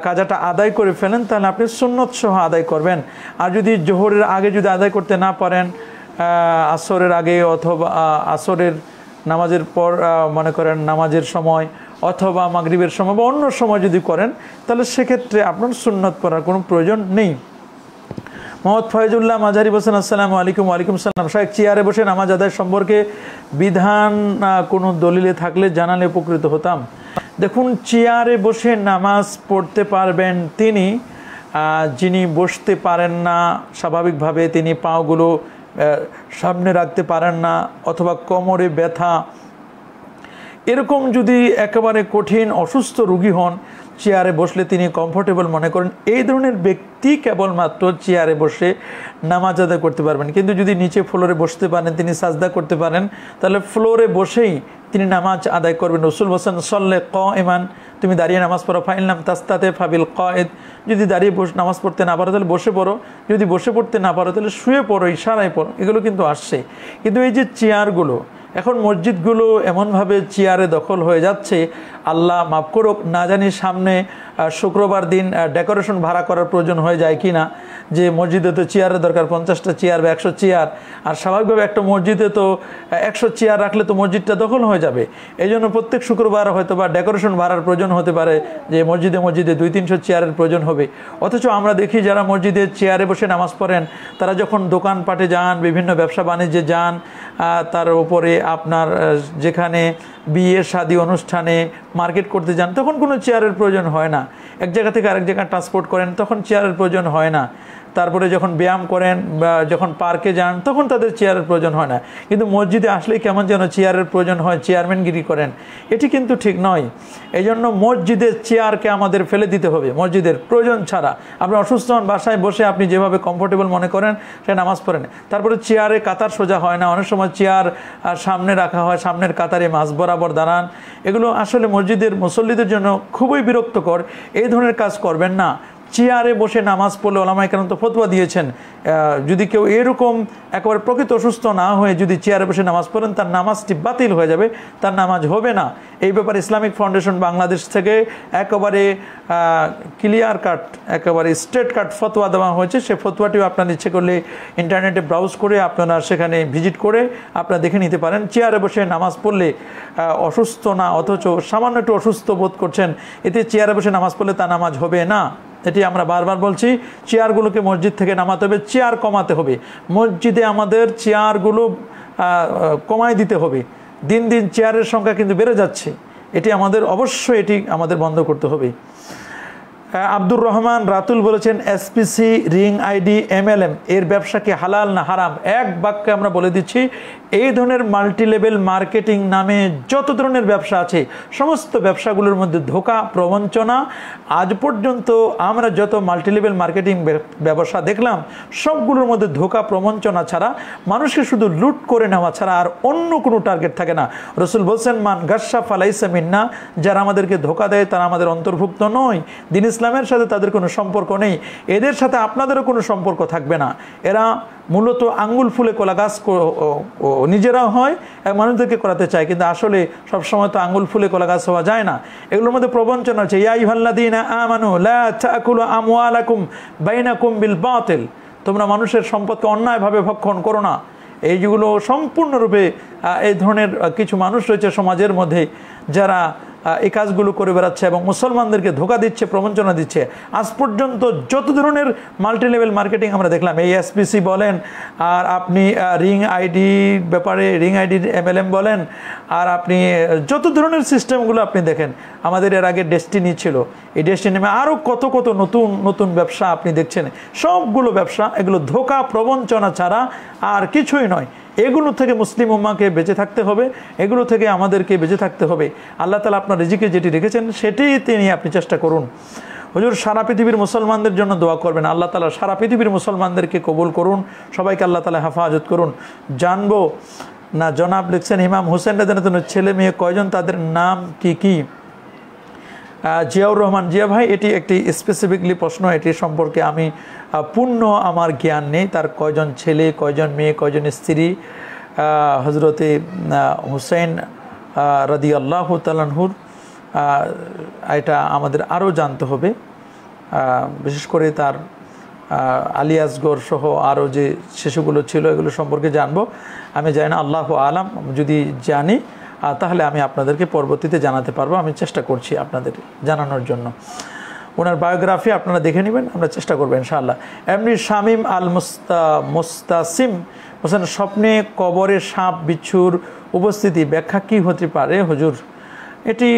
কাজাটা আদায় করে ফেলেন, তাহলে আপনি সুন্নত সহ আদায় করবেন। আর যদি জোহরের আগে যদি আদায় করতে না পারেন, আসরের আগে অথবা আসরের নামাজের পর মনে করেন নামাজের সময় অথবা মাগরিবের সময় বা অন্য সময় যদি করেন, তাহলে সেক্ষেত্রে আপনার সুন্নত পড়ার কোনো প্রয়োজন নেই। মোহাম্মদ ফয়জুল্লাহ মাঝারি বলছেন, আসসালামু আলাইকুম। ওয়ালাইকুম সালাম। শায়েখ চেয়ারে বসে নামাজ আদায় সম্পর্কে বিধান কোনো দলিলে থাকলে জানালে উপকৃত হতাম। দেখুন, চেয়ারে বসে নামাজ পড়তে পারবেন তিনি যিনি বসতে পারেন না স্বাভাবিকভাবে, তিনি পাগুলো সামনে রাখতে পারেন না অথবা কোমরে ব্যথা, এরকম যদি একেবারে কঠিন অসুস্থ রোগী হন, চেয়ারে বসলে তিনি কমফোর্টেবল মনে করেন, এই ধরনের ব্যক্তি কেবলমাত্র চেয়ারে বসে নামাজ আদায় করতে পারবেন। কিন্তু যদি নিচে ফ্লোরে বসতে পারেন, তিনি সাজদা করতে পারেন, তাহলে ফ্লোরে বসেই তিনি নামাজ আদায় করবেন। রসুল বলেছেন সল্লে কাইমান, তুমি দাঁড়িয়ে নামাজ পড়ো, ফাইন নাম তাস্তাতে ফাবিল কায়েদ, যদি দাঁড়িয়ে নামাজ পড়তে না পারো তাহলে বসে পড়ো, যদি বসে পড়তে না পারো তাহলে শুয়ে পড়ো, ইশারায় পড়ো, এগুলো কিন্তু আসছে। কিন্তু এই যে চেয়ারগুলো, এখন মসজিদগুলো এমনভাবে চেয়ারে দখল হয়ে যাচ্ছে, আল্লাহ মাফ করুক, না জানি সামনে শুক্রবার দিন ডেকোরেশন ভাড়া করার প্রয়োজন হয়ে যায় কি না, যে মসজিদে তো চেয়ারের দরকার 50টা চেয়ার বা 100 চেয়ার, আর স্বাভাবিকভাবে একটা মসজিদে তো 100 চেয়ার রাখলে তো মসজিদটা দখল হয়ে যাবে। এই জন্য প্রত্যেক শুক্রবার হয়তো বা ডেকোরেশন ভাড়ার প্রয়োজন হতে পারে, যে মসজিদে 200-300 চেয়ারের প্রয়োজন হবে। অথচ আমরা দেখি যারা মসজিদে চেয়ারে বসে নামাজ পড়েন, তারা যখন দোকানপাটে যান, বিভিন্ন ব্যবসা বাণিজ্যে যান, তার উপরে আপনার যেখানে বিয়ে শাদী অনুষ্ঠানে মার্কেট করতে যান, তখন কোনো চেয়ারের প্রয়োজন হয় না। এক জায়গা থেকে আরেক জায়গায় ট্রান্সপোর্ট করেন, তখন চেয়ারের প্রয়োজন হয় না। তারপরে যখন ব্যায়াম করেন বা যখন পার্কে যান, তখন তাদের চেয়ারের প্রয়োজন হয় না। কিন্তু মসজিদে আসলেই কেমন যেন চেয়ারের প্রয়োজন হয়, চেয়ারম্যানগিরি করেন, এটি কিন্তু ঠিক নয়। এই জন্য মসজিদের চেয়ারকে আমাদের ফেলে দিতে হবে, মসজিদের প্রয়োজন ছাড়া। আপনি অসুস্থ হন, বাসায় বসে আপনি যেভাবে কমফোর্টেবল মনে করেন সে নামাজ পড়েন। তারপরে চেয়ারে কাতার সোজা হয় না, অনেক সময় চেয়ার সামনে রাখা হয়, সামনের কাতারে মাঝ বরাবর দাঁড়ান, এগুলো আসলে মসজিদের মুসল্লিদের জন্য খুবই বিরক্তকর। এই ধরনের কাজ করবেন না। চেয়ারে বসে নামাজ পড়লে ওলামায়ে কেরাম তো ফতোয়া দিয়েছেন, যদি কেউ এরকম একেবারে প্রকৃত অসুস্থ না হয়ে যদি চেয়ারে বসে নামাজ পড়েন, তার নামাজটি বাতিল হয়ে যাবে, তার নামাজ হবে না। এই ব্যাপারে ইসলামিক ফাউন্ডেশন বাংলাদেশ থেকে একেবারে ক্লিয়ার কাট, একেবারে স্ট্রেট কাট ফতোয়া দেওয়া হয়েছে। সে ফতোয়াটিও আপনার ইচ্ছে করলে ইন্টারনেটে ব্রাউজ করে আপনারা সেখানে ভিজিট করে আপনারা দেখে নিতে পারেন। চেয়ারে বসে নামাজ পড়লে অসুস্থ না, অথচ সামান্য একটু অসুস্থ বোধ করছেন, এতে চেয়ারে বসে নামাজ পড়লে তার নামাজ হবে না। এটি আমরা বারবার বলছি, চেয়ারগুলোকে মসজিদ থেকে নামাতে হবে, চেয়ার কমাতে হবে। মসজিদে আমাদের চেয়ারগুলো কমায় দিতে হবে। দিন দিন চেয়ারের সংখ্যা কিন্তু বেড়ে যাচ্ছে, এটি আমাদের অবশ্যই এটি আমাদের বন্ধ করতে হবে। আব্দুর রহমান রাতুল বলেছেন, এসপিসি, রিং আইডি, MLM এর ব্যবসা কি হালাল না হারাম? এক বাক্যে আমরা বলে দিচ্ছি, এই ধরনের মাল্টি লেভেল মার্কেটিং নামে যত ধরনের ব্যবসা আছে, সমস্ত ব্যবসাগুলোর মধ্যে ধোঁকা, প্রবঞ্চনা, আজ পর্যন্ত আমরা যত মাল্টি লেভেল মার্কেটিং ব্যবসা দেখলাম, সবগুলোর মধ্যে ধোঁকা, প্রবঞ্চনা ছাড়া, মানুষকে শুধু লুট করে নেওয়া ছাড়া আর অন্য কোনো টার্গেট থাকে না। রসুল বলছেন, মান গাসসা ফালাইসা মিন্না, যারা আমাদেরকে ধোঁকা দেয় তারা আমাদের অন্তর্ভুক্ত নয়। দিন ইসলামের সাথে তাদের কোনো সম্পর্ক নেই, এদের সাথে আপনাদেরও কোনো সম্পর্ক থাকবে না। এরা মূলত আঙ্গুল ফুলে কলা গাছ নিজেরাও হয়, মানুষদেরকে করাতে চায়, কিন্তু আসলে সবসময় তো আঙ্গুল ফুলে কলা গাছ হওয়া যায় না। এগুলোর মধ্যে প্রবঞ্চনা আছে, ইয়া আইয়ুহাল্লাযীনা আমানু লা তাকুলু আমওয়ালাকুম বাইনাকুম বিল বাতিল, তোমরা মানুষের সম্পদকে অন্যায়ভাবে ভক্ষণ করো না। এইগুলো সম্পূর্ণরূপে এই ধরনের কিছু মানুষ রয়েছে সমাজের মধ্যে যারা এই কাজগুলো করে বেড়াচ্ছে এবং মুসলমানদেরকে ধোঁকা দিচ্ছে, প্রবঞ্চনা দিচ্ছে। আজ পর্যন্ত যত ধরনের মাল্টি লেভেল মার্কেটিং আমরা দেখলাম, এই এসপিসি বলেন, আর আপনি রিং আইডি ব্যাপারে রিং আইডি MLM বলেন, আর আপনি যত ধরনের সিস্টেমগুলো আপনি দেখেন, আমাদের এর আগে ডেস্টিনি ছিল, এই ডেস্টিনি আরও কত কত নতুন নতুন ব্যবসা আপনি দেখছেন। সবগুলো ব্যবসা এগুলো ধোঁকা প্রবঞ্চনা ছাড়া আর কিছুই নয়। এগুলো থেকে মুসলিম উম্মাকে বেঁচে থাকতে হবে, এগুলো থেকে আমাদেরকে বেঁচে থাকতে হবে। আল্লাহ তাআলা আপনার রিজিকে যেটি রেখেছেন সেটাই তিনি আপনি চেষ্টা করুন। হুজুর সারা পৃথিবীর মুসলমানদের জন্য দোয়া করবেন, আল্লাহ তাআলা সারা পৃথিবীর মুসলমানদেরকে কবুল করুন, সবাইকে আল্লাহ তাআলা হেফাজত করুন। জানবো না, জনাব লিখছেন ইমাম হোসেন রাদিয়াল্লাহু ছেলে মেয়ে কয়জন, তাদের নাম কি কি? জিয়াউর রহমান, জিয়া ভাই, এটি একটি স্পেসিফিকলি প্রশ্ন, এটি সম্পর্কে আমি পূর্ণ আমার জ্ঞান নেই, তার কয়জন ছেলে, কয়জন মেয়ে, কয়জন স্ত্রী। হজরতে হুসাইন রাদিয়াল্লাহু তাআলা আনহুর এটা আমাদের আরও জানতে হবে, বিশেষ করে তার আলী আসগর সহ আরও যে শিশুগুলো ছিল এগুলো সম্পর্কে জানবো। আমি জানি না, আল্লাহু আলাম, যদি জানি তাহলে আমি আপনাদেরকে পরবর্তীতে জানাতে পারবো। আমি চেষ্টা করছি আপনাদের জানানোর জন্য। ওনার বায়োগ্রাফি আপনারা দেখে নেবেন, আমরা চেষ্টা করবো ইনশাআল্লাহ। এমনি শামীম আল মুস্তাসিম হোসেন, স্বপ্নে কবরে সাপ বিচ্ছুর উপস্থিতি ব্যাখ্যা কী হতে পারে হুজুর? এটি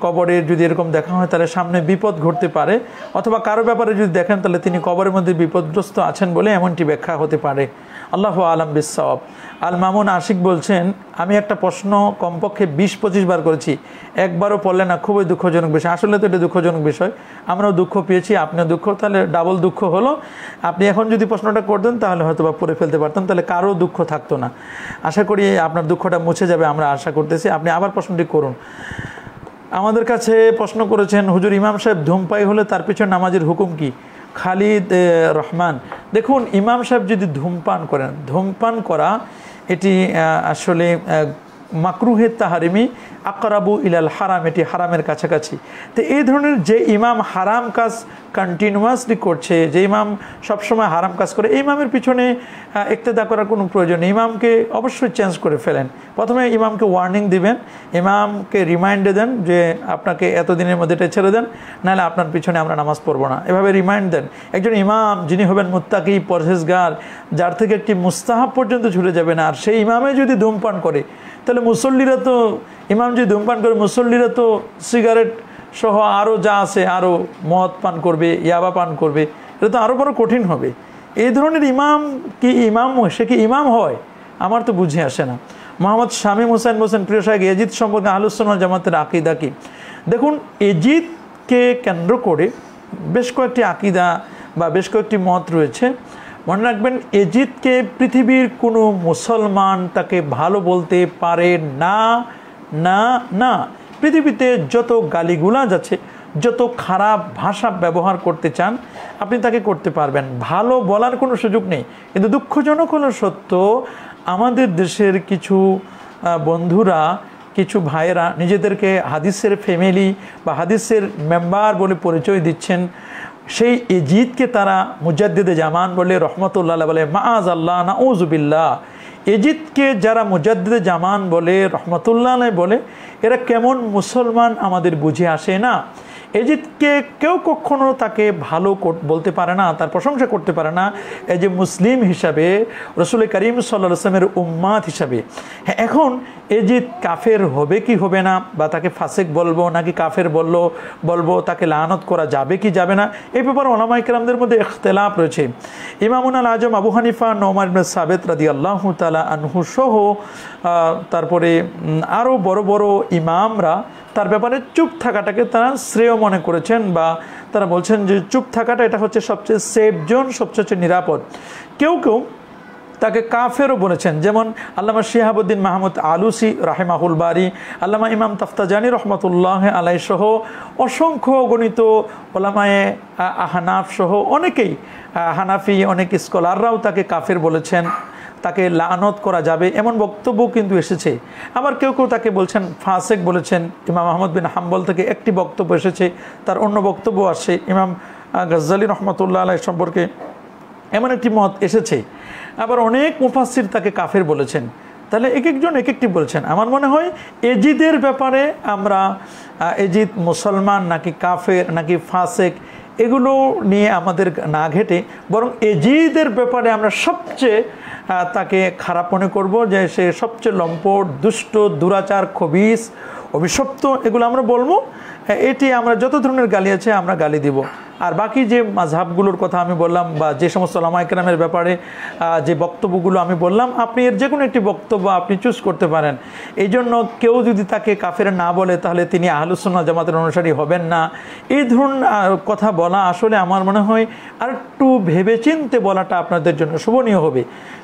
কবরে যদি এরকম দেখা হয় তাহলে সামনে বিপদ ঘটতে পারে, অথবা কারো ব্যাপারে যদি দেখেন তাহলে তিনি কবরের মধ্যে বিপদগ্রস্ত আছেন বলে এমনটি ব্যাখ্যা হতে পারে। আল্লাহু আলাম বিসসাওয়াব। আল মামুন আশিক বলছেন, আমি একটা প্রশ্ন কমপক্ষে 20-25 বার করেছি, একবারও পড়লে না, খুবই দুঃখজনক বিষয়। আসলে তো এটা দুঃখজনক বিষয়, আমরাও দুঃখ পেয়েছি, আপনিও দুঃখ, তাহলে ডাবল দুঃখ হলো। আপনি এখন যদি প্রশ্নটা করতেন তাহলে হয়তো বা পড়ে ফেলতে পারতাম, তাহলে কারো দুঃখ থাকতো না। আশা করি আপনার দুঃখটা মুছে যাবে, আমরা আশা করতেছি। আপনি আবার প্রশ্নটি করুন। আমাদের কাছে প্রশ্ন করেছেন, হুজুর ইমাম সাহেব ধূমপায়ী হলে তার পিছনে নামাজের হুকুম কি? খালিদ রহমান, দেখুন ইমাম সাহেব যদি ধূমপান করেন, ধূমপান করা এটি আসলে মাকরুহে তাহারিমি আকরাবু ইলাল হারাম, এটি হারামের কাছাকাছি। তো এই ধরনের যে ইমাম হারাম কাজ কন্টিনিউয়াসলি করছে, যে ইমাম সবসময় হারাম কাজ করে, এই ইমামের পিছনে ইক্তেদা করার কোনো প্রয়োজন নেই। ইমামকে অবশ্যই চেঞ্জ করে ফেলেন। প্রথমে ইমামকে ওয়ার্নিং দিবেন, ইমামকে রিমাইন্ডে দেন যে আপনাকে এতদিনের মধ্যে এটা ছেড়ে দেন, নাহলে আপনার পিছনে আমরা নামাজ পড়বো না, এভাবে রিমাইন্ড দেন। একজন ইমাম যিনি হবেন মুত্তাকি, পরহেজগার, যার থেকে একটি মুস্তাহাব পর্যন্ত ছুটে যাবে না, আর সেই ইমামে যদি ধূমপান করে তাহলে মুসল্লিরা তো, ইমাম যদি ধূমপান করে মুসল্লিরা তো সিগারেট সহ আরও যা আছে আরও মদ পান করবে, ইয়াবা পান করবে, এটা তো আরও বড় কঠিন হবে। এই ধরনের ইমাম কি ইমাম, সে কি ইমাম হয়? আমার তো বুঝে আসে না। মোহাম্মদ শামীম হোসেন বলছেন, প্রিয় সাহেব এজিদ সম্পর্কে আহলুস সুন্নাহ জামাতের আকিদা কি? দেখুন, এজিদকে কেন্দ্র করে বেশ কয়েকটি আকিদা বা বেশ কয়েকটি মত রয়েছে। মনে রাখবেন, এজিদকে পৃথিবীর কোনো মুসলমান তাকে ভালো বলতে পারে না, না না। পৃথিবীতে যত গালিগুলাজ আছে, যত খারাপ ভাষা ব্যবহার করতে চান আপনি তাকে করতে পারবেন, ভালো বলার কোনো সুযোগ নেই। কিন্তু দুঃখজনক হলো সত্য, আমাদের দেশের কিছু বন্ধুরা, কিছু ভাইয়েরা নিজেদেরকে হাদিসের ফ্যামিলি বা হাদিসের মেম্বার বলে পরিচয় দিচ্ছেন। সেই এজিদকে তারা মুজাদ্দিদে জামান বলে, রহমতুল্লাহ বলে, মাআজ আল্লাহ, নাউযুবিল্লাহ। এজিদকে যারা মুজাদ্দিদে জামান বলে, রহমতুল্লাহ বলে, এরা কেমন মুসলমান আমাদের বুঝে আসে না। এজিদকে কেউ কখনো তাকে ভালো বলতে পারে না, তার প্রশংসা করতে পারে না, এই যে মুসলিম হিসাবে, রসুল করিম সাল্লাল্লাহু আলাইহি ওয়াসাল্লামের উম্মাত হিসাবে। হ্যাঁ, এখন এজিদ কাফের হবে কি হবে না, বা তাকে ফাসিক বলবো নাকি কাফের বলবো, তাকে লানত করা যাবে কি যাবে না, এই ব্যাপারে উলামায়ে কেরামদের মধ্যে ইখতিলাফ রয়েছে। ইমামুল আজম আবু হানিফা, নোমান ইবনে সাবিত রাদিয়াল্লাহু তাআলা আনহু সহ তারপরে আরও বড় বড় ইমামরা তার ব্যাপারে চুপ থাকাটাকে তারা শ্রেয় মনে করেছেন, বা তারা বলছেন যে চুপ থাকাটা এটা হচ্ছে সবচেয়ে সেফ জোন, সবচেয়ে নিরাপদ। কেউ কেউ তাকে কাফেরও বলেছেন। যেমন আল্লামা শিহাবুদ্দিন মাহমুদ আলুসি রাহিমাহুল বারি, আল্লামা ইমাম তাফতাজানি রহমতুল্লাহ আলাই সহ অসংখ্য গণিত ওলামায়ে আহনাফ সহ অনেকেই, হানাফি অনেক স্কলাররাও তাকে কাফের বলেছেন, তাকে লানত করা যাবে এমন বক্তব্য কিন্তু এসেছে। আবার কেউ কেউ তাকে বলছেন ফাসেক বলেছেন। ইমাম আহমদ বিন হাম্বল থেকে একটি বক্তব্য এসেছে, তার অন্য বক্তব্য আসে। ইমাম গজ্জালি রহমতুল্লাহ আলাই সম্পর্কে এমন একটি মত এসেছে। আবার অনেক মুফাসসির তাকে কাফের বলেছেন। তাহলে এক একজন এক একটি বলছেন। আমার মনে হয় এজিদের ব্যাপারে আমরা এজিদ মুসলমান নাকি কাফের নাকি ফাসেক এগুলো নিয়ে আমাদের না ঘেটে বরং এজিদের ব্যাপারে আমরা সবচেয়ে তাকে খারাপ মনে করব, যে সে সবচেয়ে লম্পট, দুষ্ট, দুরাচার, খবিস, অভিশপ্ত, এগুলো আমরা বলবো। এটি আমরা যত ধরনের গালি আছে আমরা গালি দিব। আর বাকি যে মাযহাবগুলোর কথা আমি বললাম বা যে সমস্ত উলামায়ে কেরামের ব্যাপারে যে বক্তব্যগুলো আমি বললাম, আপনি এর যে কোনো একটি বক্তব্য আপনি চুজ করতে পারেন। এই জন্য কেউ যদি তাকে কাফের না বলে তাহলে তিনি আহলুস সুন্নাহ জামাতের অনুসারী হবেন না, এই ধরুন কথা বলা আসলে আমার মনে হয় আর একটু ভেবেচিন্তে বলাটা আপনাদের জন্য শোভনীয় হবে।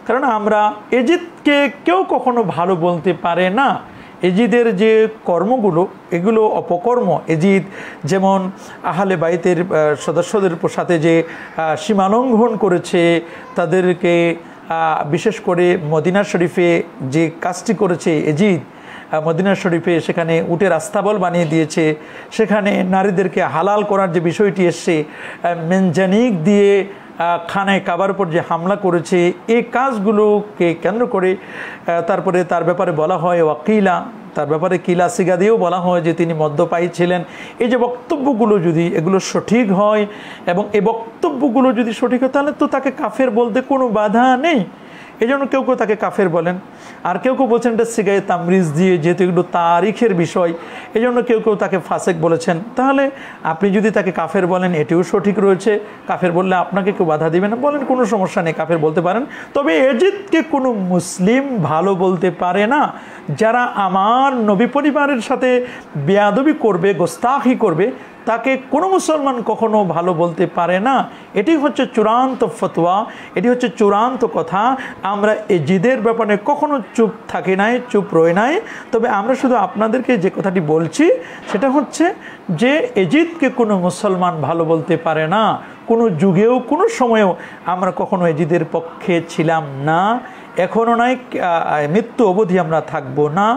কারণ আমরা এজিদকে কেউ কখনো ভালো বলতে পারে না। এজিদের যে কর্মগুলো এগুলো অপকর্ম। এজিদ যেমন আহলে বাইতের সদস্যদের সাথে যে সীমালঙ্ঘন করেছে, তাদেরকে বিশেষ করে মদিনা শরীফে যে কাজটি করেছে এজিদ, মদিনা শরীফে সেখানে উটের আস্তাবল বানিয়ে দিয়েছে, সেখানে নারীদেরকে হালাল করার যে বিষয়টি এসছে, মেনজানিক দিয়ে খানায় কাবার উপর যে হামলা করেছে, এই কাজগুলোকে কেন্দ্র করে তারপরে তার ব্যাপারে বলা হয় ওয়াকিলা, তার ব্যাপারে কিলা সিগা দিয়েও বলা হয় যে তিনি মদ্যপায়ী ছিলেন। এই যে বক্তব্যগুলো যদি এগুলো সঠিক হয় এবং এই বক্তব্যগুলো যদি সঠিক হয় তাহলে তো তাকে কাফের বলতে কোনো বাধা নেই। এই জন্য কেউ কেউ তাকে কাফের বলেন, আর কেউ কেউ বলছেন এটা সিগায়ে তামরিজ দিয়ে, যেহেতু এগুলো তারিখের বিষয়, এই জন্য কেউ কেউ তাকে ফাসেক বলেছেন। তাহলে আপনি যদি তাকে কাফের বলেন এটিও সঠিক রয়েছে, কাফের বললে আপনাকে কেউ বাধা দিবে না, বলেন কোনো সমস্যা নেই, কাফের বলতে পারেন। তবে এজিদকে কোনো মুসলিম ভালো বলতে পারে না। যারা আমার নবী পরিবারের সাথে বেয়াদবি করবে, গোস্তাখি করবে, তাকে কোনো মুসলমান কখনো ভালো বলতে পারে না। এটি হচ্ছে চূড়ান্ত ফতোয়া, এটি হচ্ছে চূড়ান্ত কথা। আমরা এজিদের ব্যাপারে কখনো চুপ থাকি নাই, চুপ রই নাই। তবে আমরা শুধু আপনাদেরকে যে কথাটি বলছি সেটা হচ্ছে যে এজিদকে কোনো মুসলমান ভালো বলতে পারে না। কোনো যুগেও কোনো সময়েও আমরা কখনো এজিদের পক্ষে ছিলাম না, এখনও নাই, মৃত্যু অবধি আমরা থাকবো না।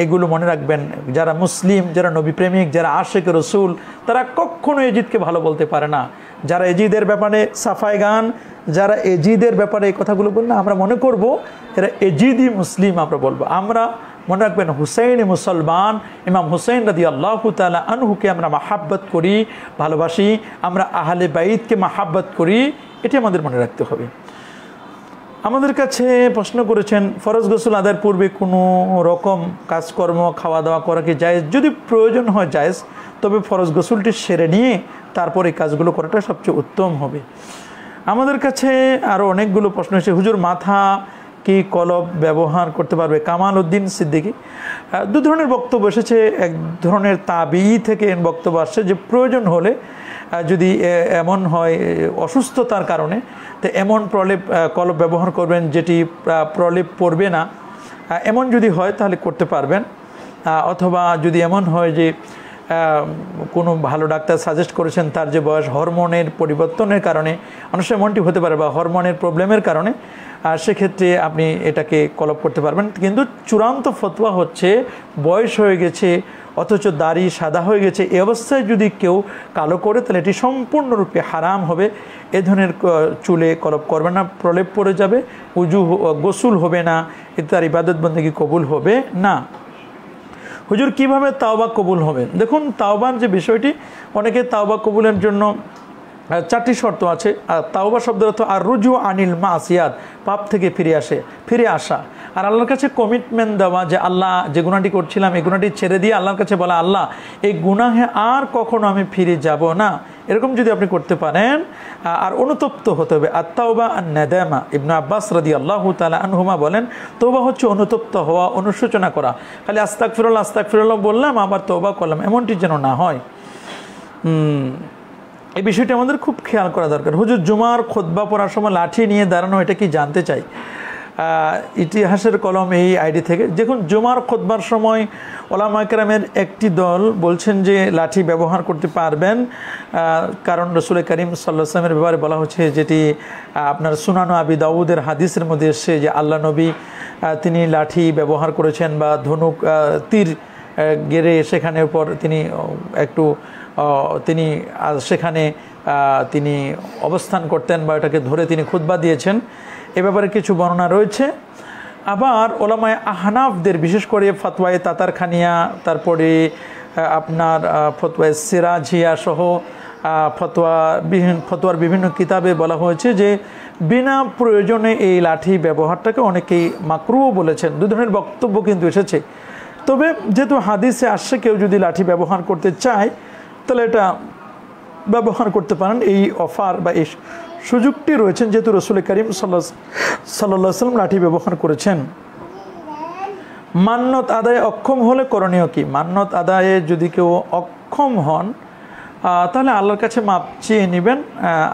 এগুলো মনে রাখবেন। যারা মুসলিম, যারা নবী প্রেমিক, যারা আশেক রসুল, তারা কখনো এজিদকে ভালো বলতে পারে না। যারা এজিদের ব্যাপারে সাফাই গান, যারা এজিদের ব্যাপারে এই কথাগুলো বললে আমরা মনে করব এরা এজিদি মুসলিম আমরা বলবো। আমরা মনে রাখবেন হুসাইনি মুসলমান, ইমাম হুসাইন রাদিয়াল্লাহু তাআলা আনহুকে আমরা মাহাব্বত করি, ভালোবাসি, আমরা আহলে বাইতকে মাহাব্বত করি, এটি আমাদের মনে রাখতে হবে। আমাদের কাছে প্রশ্ন করেছেন ফরজ গোসল আদায়ের পূর্বে কোনো রকম কাজকর্ম খাওয়া দাওয়া করা কি জায়েজ? যদি প্রয়োজন হয় জায়েজ, তবে ফরজ গোসলটি সেরে নিয়ে তারপর এই কাজগুলো করাটা সবচেয়ে উত্তম হবে। আমাদের কাছে আরও অনেকগুলো প্রশ্ন এসেছে। হুজুর, মাথা কি কলব ব্যবহার করতে পারবে? কামাল উদ্দিন সিদ্দিকী। দু ধরনের বক্তব্য এসেছে। এক ধরনের তাবি থেকে বক্তব্য আসছে যে প্রয়োজন হলে, যদি এমন হয় অসুস্থতার কারণে, তো এমন প্রলেপ কলব ব্যবহার করবেন যেটি প্রলেপ পড়বে না, এমন যদি হয় তাহলে করতে পারবেন। অথবা যদি এমন হয় যে কোনো ভালো ডাক্তার সাজেস্ট করেছেন, তার যে বয়স, হরমোনের পরিবর্তনের কারণে অনেক সময় এমনটি হতে পারে, বা হরমোনের প্রবলেমের কারণে, সেক্ষেত্রে আপনি এটাকে কলপ করতে পারবেন। কিন্তু চূড়ান্ত ফতোয়া হচ্ছে বয়স হয়ে গেছে অথচ দাড়ি সাদা হয়ে গেছে, এই অবস্থায় যদি কেউ কালো করে তাহলে এটি সম্পূর্ণরূপে হারাম হবে। এ ধরনের চুলে কলপ করবে না, প্রলেপ পড়ে যাবে, গোসল হবে না, এতে তার ইবাদত বন্দেগী কবুল হবে না। হুজুর, কিভাবে তাওবা কবুল হবে? দেখুন, তাওবার যে বিষয়টি, অনেকে তাওবা কবুলের জন্য 4টি শর্ত আছে। আর তাওবা শব্দের অর্থ আর রুজু আনিল মাসিয়াত, পাপ থেকে ফিরে আসা, আর আল্লাহর কাছে কমিটমেন্ট দেওয়া যে আল্লাহ, যে গুনাহটি করছিলাম এই গুনাহটি ছেড়ে দিয়ে আল্লাহর কাছে বলা, আল্লাহ এই গুনাহে আর কখনো আমি ফিরে যাব না। এরকম যদি আপনি করতে পারেন, আর অনুতপ্ত হতে হবে। আর তাওবা আন নাদামা, ইবনে আব্বাস রাদিয়াল্লাহু তাআলা আনহুমা বলেন, তওবা হচ্ছে অনুতপ্ত হওয়া, অনুশোচনা করা। খালি আস্তাগফিরুল্লাহ আস্তাগফিরুল্লাহ বললাম আবার তওবা করলাম, এমনটি যেন না হয়। এই বিষয়টি আমাদের খুব খেয়াল করা দরকার। হুজুর জুমার খুতবা পড়ার সময় লাঠি নিয়ে দাঁড়ানো, এটা কি জানতে চাই। ইতিহাসের কলম এই আইডি থেকে দেখুন, জুমার খুতবার সময় ওলামা কেরামের একটি দল বলছেন যে লাঠি ব্যবহার করতে পারবেন, কারণ রসুল করিম সাল্লাল্লাহু আলাইহি ওয়াসাল্লামের ব্যাপারে বলা হচ্ছে, যেটি আপনার সুনান আবি দাউদের হাদিসের মধ্যে এসছে যে আল্লাহ নবী তিনি লাঠি ব্যবহার করেছেন বা ধনুক তীর গেড়ে সেখানে উপর তিনি একটু তিনি সেখানে তিনি অবস্থান করতেন বা এটাকে ধরে তিনি খুতবা দিয়েছেন, এ ব্যাপারে কিছু বর্ণনা রয়েছে। আবার ওলামায়ে আহনাফদের বিশেষ করে ফতোয়ায়ে তাতারখানিয়া, তারপরে আপনার ফতোয়ায়ে সিরাজিয়া সহ ফতোয়ার বিভিন্ন কিতাবে বলা হয়েছে যে বিনা প্রয়োজনে এই লাঠি ব্যবহারটাকে অনেকেই মাকরুহ বলেছেন। দু ধরনের বক্তব্য কিন্তু এসেছে। তবে যেহেতু হাদিসে আসছে কেউ যদি লাঠি ব্যবহার করতে চায় তাহলে এটা ব্যবহার করতে পারেন, এই অফার বা এই সুযোগটি রয়েছেন, যেহেতু রসুল করিম সাল্লাল্লাহু আলাইহি ওয়াসাল্লাম লাঠি ব্যবহার করেছেন। মান্নত আদায়ে অক্ষম হলে করণীয় কি? মান্নত আদায়ে যদি কেউ অক্ষম হন তাহলে আল্লাহর কাছে মাপ চেয়ে নেবেন,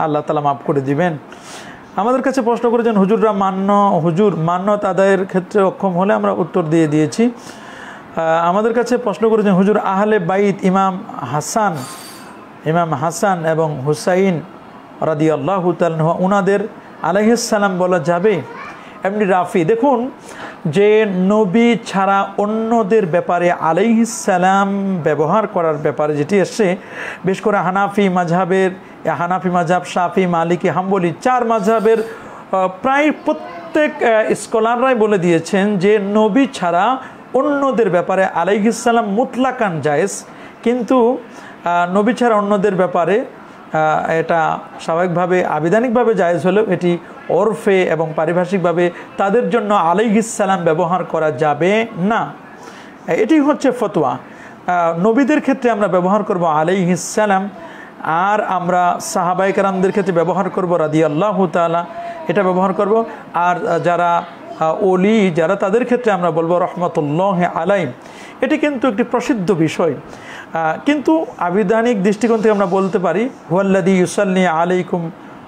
আল্লাহ তাআলা মাপ করে দিবেন। আমাদের কাছে প্রশ্ন করেছেন হুজুররা মান্নত আদায়ের ক্ষেত্রে অক্ষম হলে আমরা উত্তর দিয়ে দিয়েছি। আমাদের কাছে প্রশ্ন করেছেন হুজুর আহলে বাইত ইমাম হাসান এবং হুসাইন রাদিয়াল্লাহু তাআলা উনাদের আলাইহিস সালাম বলা যাবে? এমনি রাফি, দেখুন যে নবী ছাড়া অন্যদের ব্যাপারে আলাইহিস সালাম ব্যবহার করার ব্যাপারে যেটি এসছে, বিশেষ করে হানাফি মাযহাব, শাফি, মালিকি, হাম্বলি 4 মাযহাবের প্রায় প্রত্যেক স্কলাররাই বলে দিয়েছেন যে নবী ছাড়া অন্যদের ব্যাপারে আলাইহিস সালাম মুতলাকান জায়েজ, কিন্তু নবী ছাড়া অন্যদের ব্যাপারে এটা স্বাভাবিকভাবে আবিধানিকভাবে জায়েজ হলেও এটি ওরফে এবং পারিভাষিকভাবে তাদের জন্য আলাইহিস সালাম ব্যবহার করা যাবে না। এটি হচ্ছে ফতোয়া। নবীদের ক্ষেত্রে আমরা ব্যবহার করব আলাইহিস সালাম, আর আমরা সাহাবায়ে কেরামদের ক্ষেত্রে ব্যবহার করব রাদিয়াল্লাহু তাআলা, এটা ব্যবহার করব। আর যারা ওলি যারা তাদের ক্ষেত্রে আমরা বলবো রহমতুল্লাহি আলাইহিম। এটি কিন্তু একটি প্রসিদ্ধ বিষয়, কিন্তু আবিধানিক দৃষ্টিকোণ থেকে আমরা বলতে পারি হুয়াল্লাযী ইউসাল্লি আলাইকুম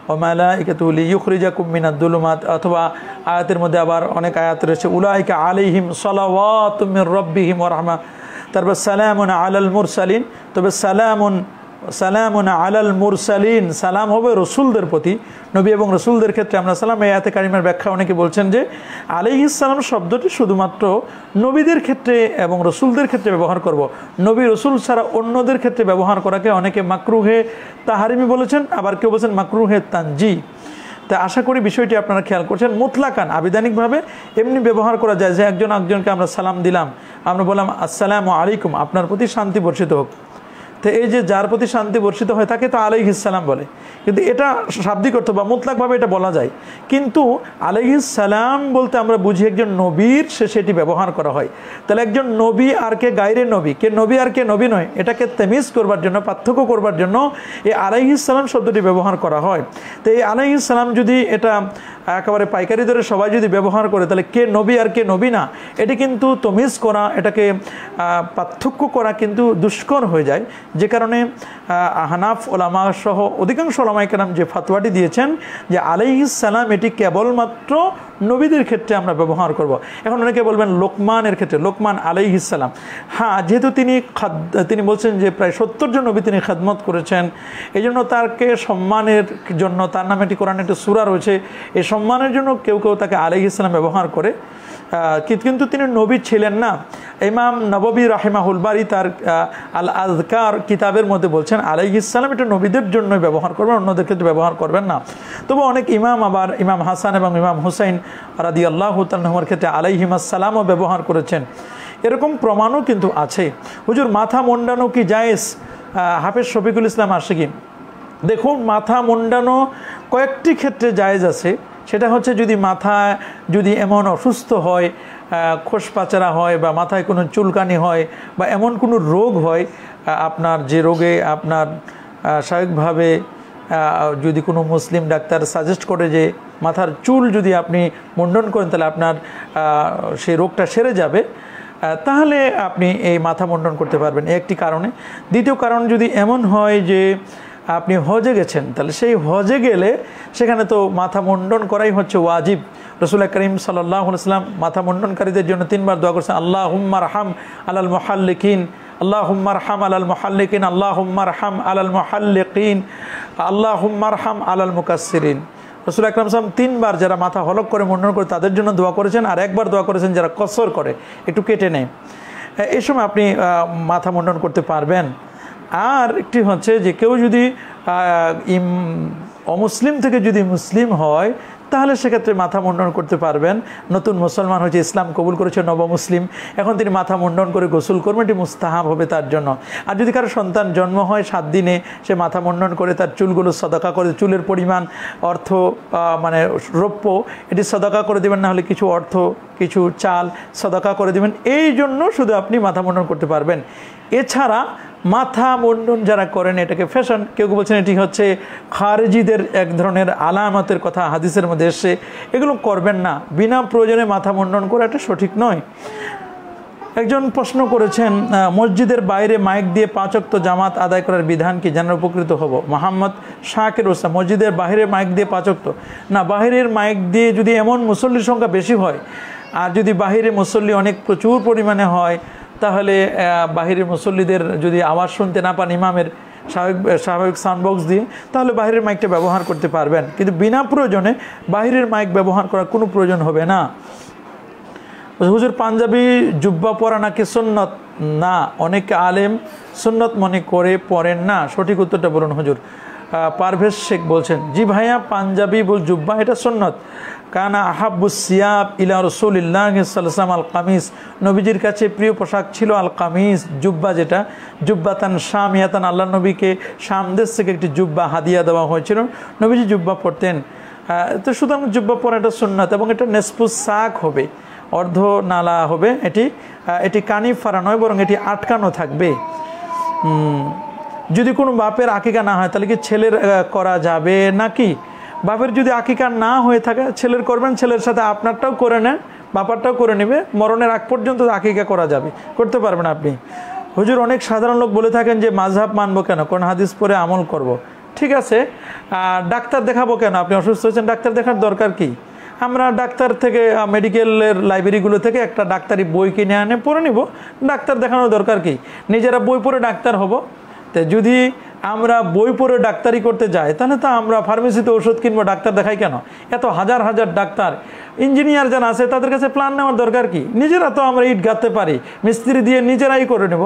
ওয়া মালাইকাতুহু লিইখরিজাকুম মিনাদ দুলুমাত, অথবা আয়াতের মধ্যে আবার অনেক আয়াত রয়েছে উলাইকা আলাইহিম সালাওয়াতুম মির রাব্বিহিম ওয়া রাহমা, তারপর সালামুন আলাল মুরসালিন। তবে সালামুন আলাল মুরসালিন সালাম হবে রসুলদের প্রতি, নবী এবং রসুলদের ক্ষেত্রে আমরা সালাম। এই আয়াতে কারিমার ব্যাখ্যা অনেকে বলছেন যে আলাইহিস সালাম শব্দটি শুধুমাত্র নবীদের ক্ষেত্রে এবং রসুলদের ক্ষেত্রে ব্যবহার করব, নবী রসুল ছাড়া অন্যদের ক্ষেত্রে ব্যবহার করাকে অনেকে মাকরুহে তাহারিমি বলেছেন, আবার কেউ বলেছেন মাকরুহে তানজি। তা আশা করি বিষয়টি আপনারা খেয়াল করছেন। মুতলাকান আবিধানিকভাবে এমনি ব্যবহার করা যায় যে একজনকে আমরা সালাম দিলাম, আমরা বললাম আসসালামু আলাইকুম, আপনার প্রতি শান্তি বর্ষিত হোক। তো এই যে যার প্রতি শান্তি বর্ষিত হয় তাকে তো আলাইহিস সালাম বলে, কিন্তু এটা শাব্দিক অর্থ বা মুতলাকভাবে এটা বলা যায়। কিন্তু আলাইহিস সালাম বলতে আমরা বুঝি একজন নবীর শেষে এটি ব্যবহার করা হয়। তাহলে একজন নবী আর কে গায়রে নবী, কে নবী আর কে নবী নয়, এটাকে তামিজ করবার জন্য, পার্থক্য করবার জন্য এই আলাইহিস সালাম শব্দটি ব্যবহার করা হয়। তো এই আলাইহিস সালাম যদি এটা একেবারে পাইকারি দরে সবাই যদি ব্যবহার করে তাহলে কে নবী আর কে নবী না, এটি কিন্তু তমিজ করা, এটাকে পার্থক্য করা কিন্তু দুষ্কর হয়ে যায়। যে কারণে হানাফ ওলামা সহ অধিকাংশ ওলামায়ে কেরাম যে ফতোয়াটি দিয়েছেন যে আলাইহিস সালাম এটি কেবলমাত্র নবীদের ক্ষেত্রে আমরা ব্যবহার করব। এখন অনেকে বলবেন লোকমানের ক্ষেত্রে, লোকমান আলাইহিস সালাম, হ্যাঁ যেহেতু তিনি বলছেন যে প্রায় 70 জন নবী তিনি খেদমত করেছেন, এই জন্য তাকে সম্মানের জন্য তার নামে একটি কোরআনে একটি সূরা রয়েছে, এই সম্মানের জন্য কেউ তাকে আলাইহিস সালাম ব্যবহার করে, কিন্তু তিনি নবী ছিলেন না। ইমাম নববী রাহিমাহুল বারী তার আল আযকার কিতাবের মধ্যে বলছেন আলাইহিস সালাম এটা নবীদের জন্য ব্যবহার করবেন, অন্যদের ক্ষেত্রে ব্যবহার করবেন না। তবে অনেক ইমাম আবার ইমাম হাসান এবং ইমাম হুসাইন রাদিয়াল্লাহু তাআলার ক্ষেত্রে আলাইহিমাস সালামও ব্যবহার করেছেন, এরকম প্রমাণও কিন্তু আছে। হুজুর মাথা মুন্ডানো কি জায়েজ? হাফেজ শফিকুল ইসলাম আশিকি, দেখুন মাথা মুন্ডানো কয়েকটি ক্ষেত্রে জায়েজ আছে। সেটা হচ্ছে যদি এমন অসুস্থ হয়, খোসপাচারা হয় বা মাথায় কোনো চুলকানি হয় বা এমন কোনো রোগ হয় আপনার, যে রোগে আপনার স্বাভাবিকভাবে যদি কোনো মুসলিম ডাক্তার সাজেস্ট করে যে মাথার চুল যদি আপনি মুন্ডন করেন তাহলে আপনার সেই রোগটা সেরে যাবে, তাহলে আপনি এই মাথা মুন্ডন করতে পারবেন, একটি কারণে। দ্বিতীয় কারণ যদি এমন হয় যে আপনি হজে গেছেন, তাহলে সেই হজে গেলে সেখানে তো মাথা মুন্ডন করাই হচ্ছে ওয়াজিব। রাসূল করিম সাল্লাল্লাহু আলাইহি ওয়াসাল্লাম মাথা মুন্ডনকারীদের জন্য 3 বার দোয়া করেছেন, আল্লাহুম্মা রহম আলাল মুহাল্লিকিন, আল্লাহুম্মা রহম আলাল মুহাল্লিকিন, আল্লাহুম্মা রহম আলাল মুহাল্লিকিন, আল্লাহুম্মা রহম আলাল মুকাসসিরিন। রাসূল আকরাম সাল্লাল্লাহু আলাইহি ওয়াসাল্লাম 3 বার যারা মাথা হলক করে মুন্ডন করে তাদের জন্য দোয়া করেছেন, আর একবার দোয়া করেছেন যারা কসর করে, একটু কেটে নেয়, এই সময় আপনি মাথা মুন্ডন করতে পারবেন। আর একটি হচ্ছে যে কেউ যদি অমুসলিম থেকে যদি মুসলিম হয় তাহলে সেক্ষেত্রে মাথা মুন্ডন করতে পারবেন। নতুন মুসলমান হয়েছে, ইসলাম কবুল করেছে, নবমুসলিম, এখন তিনি মাথা মুন্ডন করে গোসল করবেন, এটি মুস্তাহাব হবে তার জন্য। আর যদি কারো সন্তান জন্ম হয় 7 দিনে, সে মাথা মুন্ডন করে তার চুলগুলো সদকা করে, চুলের পরিমাণ অর্থ মানে রৌপ্য, এটি সদকা করে দেবেন, না হলে কিছু অর্থ কিছু চাল সদকা করে দেবেন, এই জন্য শুধু আপনি মাথা মুন্ডন করতে পারবেন। এছাড়া মাথা মুন্ডন যারা করেন এটাকে ফ্যাশন, কেউ বলছেন এটি হচ্ছে খারেজিদের এক ধরনের আলামতের কথা হাদিসের মধ্যে এসে, এগুলো করবেন না। বিনা প্রয়োজনে মাথা মুন্ডন করা এটা সঠিক নয়। একজন প্রশ্ন করেছেন, মসজিদের বাইরে মাইক দিয়ে 5 ওয়াক্ত জামাত আদায় করার বিধান কি, জানার উপকৃত হব। মোহাম্মদ শাকির হোসেন, মসজিদের বাইরে মাইক দিয়ে 5 ওয়াক্ত না, বাহিরের মাইক দিয়ে যদি এমন মুসল্লির সংখ্যা বেশি হয়, আর যদি বাহিরে মুসল্লি অনেক প্রচুর পরিমাণে হয়, তাহলে বাহিরের মুসল্লিদের যদি আওয়াজ শুনতে না পান ইমামের স্বাভাবিক সাউন্ড বক্স দিয়ে, তাহলে বাহিরের মাইকটা ব্যবহার করতে পারবেন, কিন্তু বিনা প্রয়োজনে বাহিরের মাইক ব্যবহার করার কোনো প্রয়োজন হবে না। হুজুর পাঞ্জাবি জুব্বা পরা নাকি সুন্নত? না, অনেক আলেম সুন্নত মনে করে পড়েন না। সঠিক উত্তরটা বলুন হুজুর। পারভেজ শেখ বলছেন, জি ভাইয়া, পাঞ্জাবি জুব্বা এটা সুন্নত। কানা আহাব্বুস সিয়াব ইলা রাসূলিল্লাহ সাল্লাল্লাহু আলাইহি ওয়াসাল্লাম আল কামিজ, নবীজির কাছে প্রিয় পোশাক ছিল আল কামিজ, জুব্বা, যেটা জুব্বাতান শামিয়াতান, আল্লাহ নবীকে শাম দেশ থেকে একটি জুব্বা হাদিয়া দেওয়া হয়েছিল, নবীজি জুব্বা পরতেন। তো সুতরাং জুব্বা পরা এটা সুন্নাত, এবং এটা নেসফুস সাক হবে, অর্ধ নালা হবে, এটি কানি ফাড়া নয়, বরং এটি আটকানো থাকবে। যদি কোনো বাপের আকিকা না হয় তাহলে কি ছেলের করা যাবে নাকি? বাপের যদি আকিকা না হয়ে থাকে ছেলের করবেন, ছেলের সাথে আপনারটাও করে নেন, বাপারটাও করে নেবে, মরণের আগ পর্যন্ত আকিকা করা যাবে, করতে পারবেন আপনি। হুজুর অনেক সাধারণ লোক বলে থাকেন যে মাযহাব মানবো কেন, কোন হাদিস পড়ে আমল করব। ঠিক আছে, ডাক্তার দেখাবো কেন, আপনি অসুস্থ হয়েছেন, ডাক্তার দেখার দরকার কি? আমরা ডাক্তার থেকে মেডিকেলের লাইব্রেরিগুলো থেকে একটা ডাক্তারি বই কিনে আনে পড়ে নিব, ডাক্তার দেখানোর দরকার কি? নিজেরা বই পড়ে ডাক্তার হব। তো যদি আমরা বই পড়ে ডাক্তারি করতে যাই তাহলে তো আমরা ফার্মেসিতে ওষুধ কিনবো, ডাক্তার দেখাই কেন? এত হাজার হাজার ডাক্তার, ইঞ্জিনিয়ার যারা আছে তাদের কাছে প্ল্যান নেওয়ার দরকার কি? নিজেরা তো আমরা ইট গাঁথতে পারি, মিস্ত্রি দিয়ে নিজেরাই করে নেব।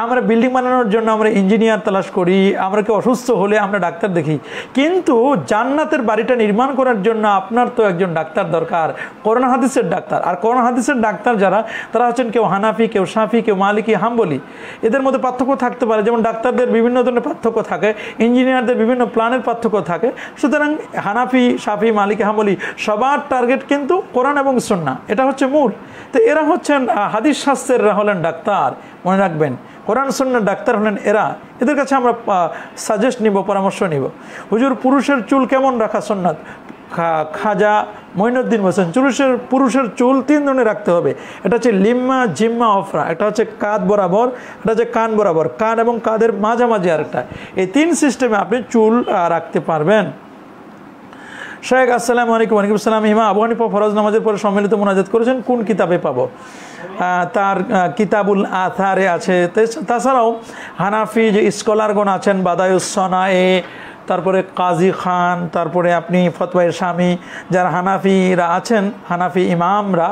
আমরা বিল্ডিং বানানোর জন্য আমরা ইঞ্জিনিয়ার তালাশ করি, আমরা কেউ অসুস্থ হলে আমরা ডাক্তার দেখি, কিন্তু জান্নাতের বাড়িটা নির্মাণ করার জন্য আপনার তো একজন ডাক্তার দরকার, কোরআন হাদিসের ডাক্তার। আর কোরআন হাদিসের ডাক্তার যারা, তারা হচ্ছেন কেউ হানাফি, কেউ শাফি, কেউ মালিকি, হাম্বলি, এদের মধ্যে পার্থক্য থাকতে পারে। যেমন ডাক্তারদের বিভিন্ন ধরনের পার্থক্য থাকে, ইঞ্জিনিয়ারদের বিভিন্ন প্ল্যানের পার্থক্য থাকে। সুতরাং হানাফি, শাফি, মালিকি, হাম্বলি সবার টার্গেট কিন্তু কোরআন এবং সুন্নাহ, এটা হচ্ছে মূল। তো এরা হচ্ছেন হাদিস শাস্ত্রেররা, হলেন ডাক্তার, মনে রাখবেন। কোরআন সুন্নাহর ডাক্তার হলেন এরা, এদের কাছে আমরা সাজেস্ট নিব, পরামর্শ নিব। হুজুর পুরুষের চুল কেমন রাখা সুন্নাত? খাজা মঈনুদ্দিন বলছেন পুরুষের চুল 3 ধরনের রাখতে হবে। এটা হচ্ছে লিম্মা, জিম্মা, অফরা। একটা হচ্ছে কাঁধ বরাবর, এটা হচ্ছে কান বরাবর, কান এবং কাঁধের মাঝামাঝি আরেকটা। এই 3 সিস্টেমে আপনি চুল রাখতে পারবেন। শেখ আসসালামু আলাইকুম। ওয়ালাইকুম আসসালাম। ইমাম আবু হানিফা ফরজ নামাজের পরে সম্মিলিত মুনাজাত করেছেন, কোন কিতাবে পাবো? তার কিতাবুল আথারে আছে। তাছাড়াও হানাফি যে স্কলারগণ আছেন, বাদায়ুস সনায়ে, তারপরে কাজী খান, তারপরে আপনি ফতওয়ায়ে শামী, যারা হানাফিরা আছেন, হানাফি ইমামরা,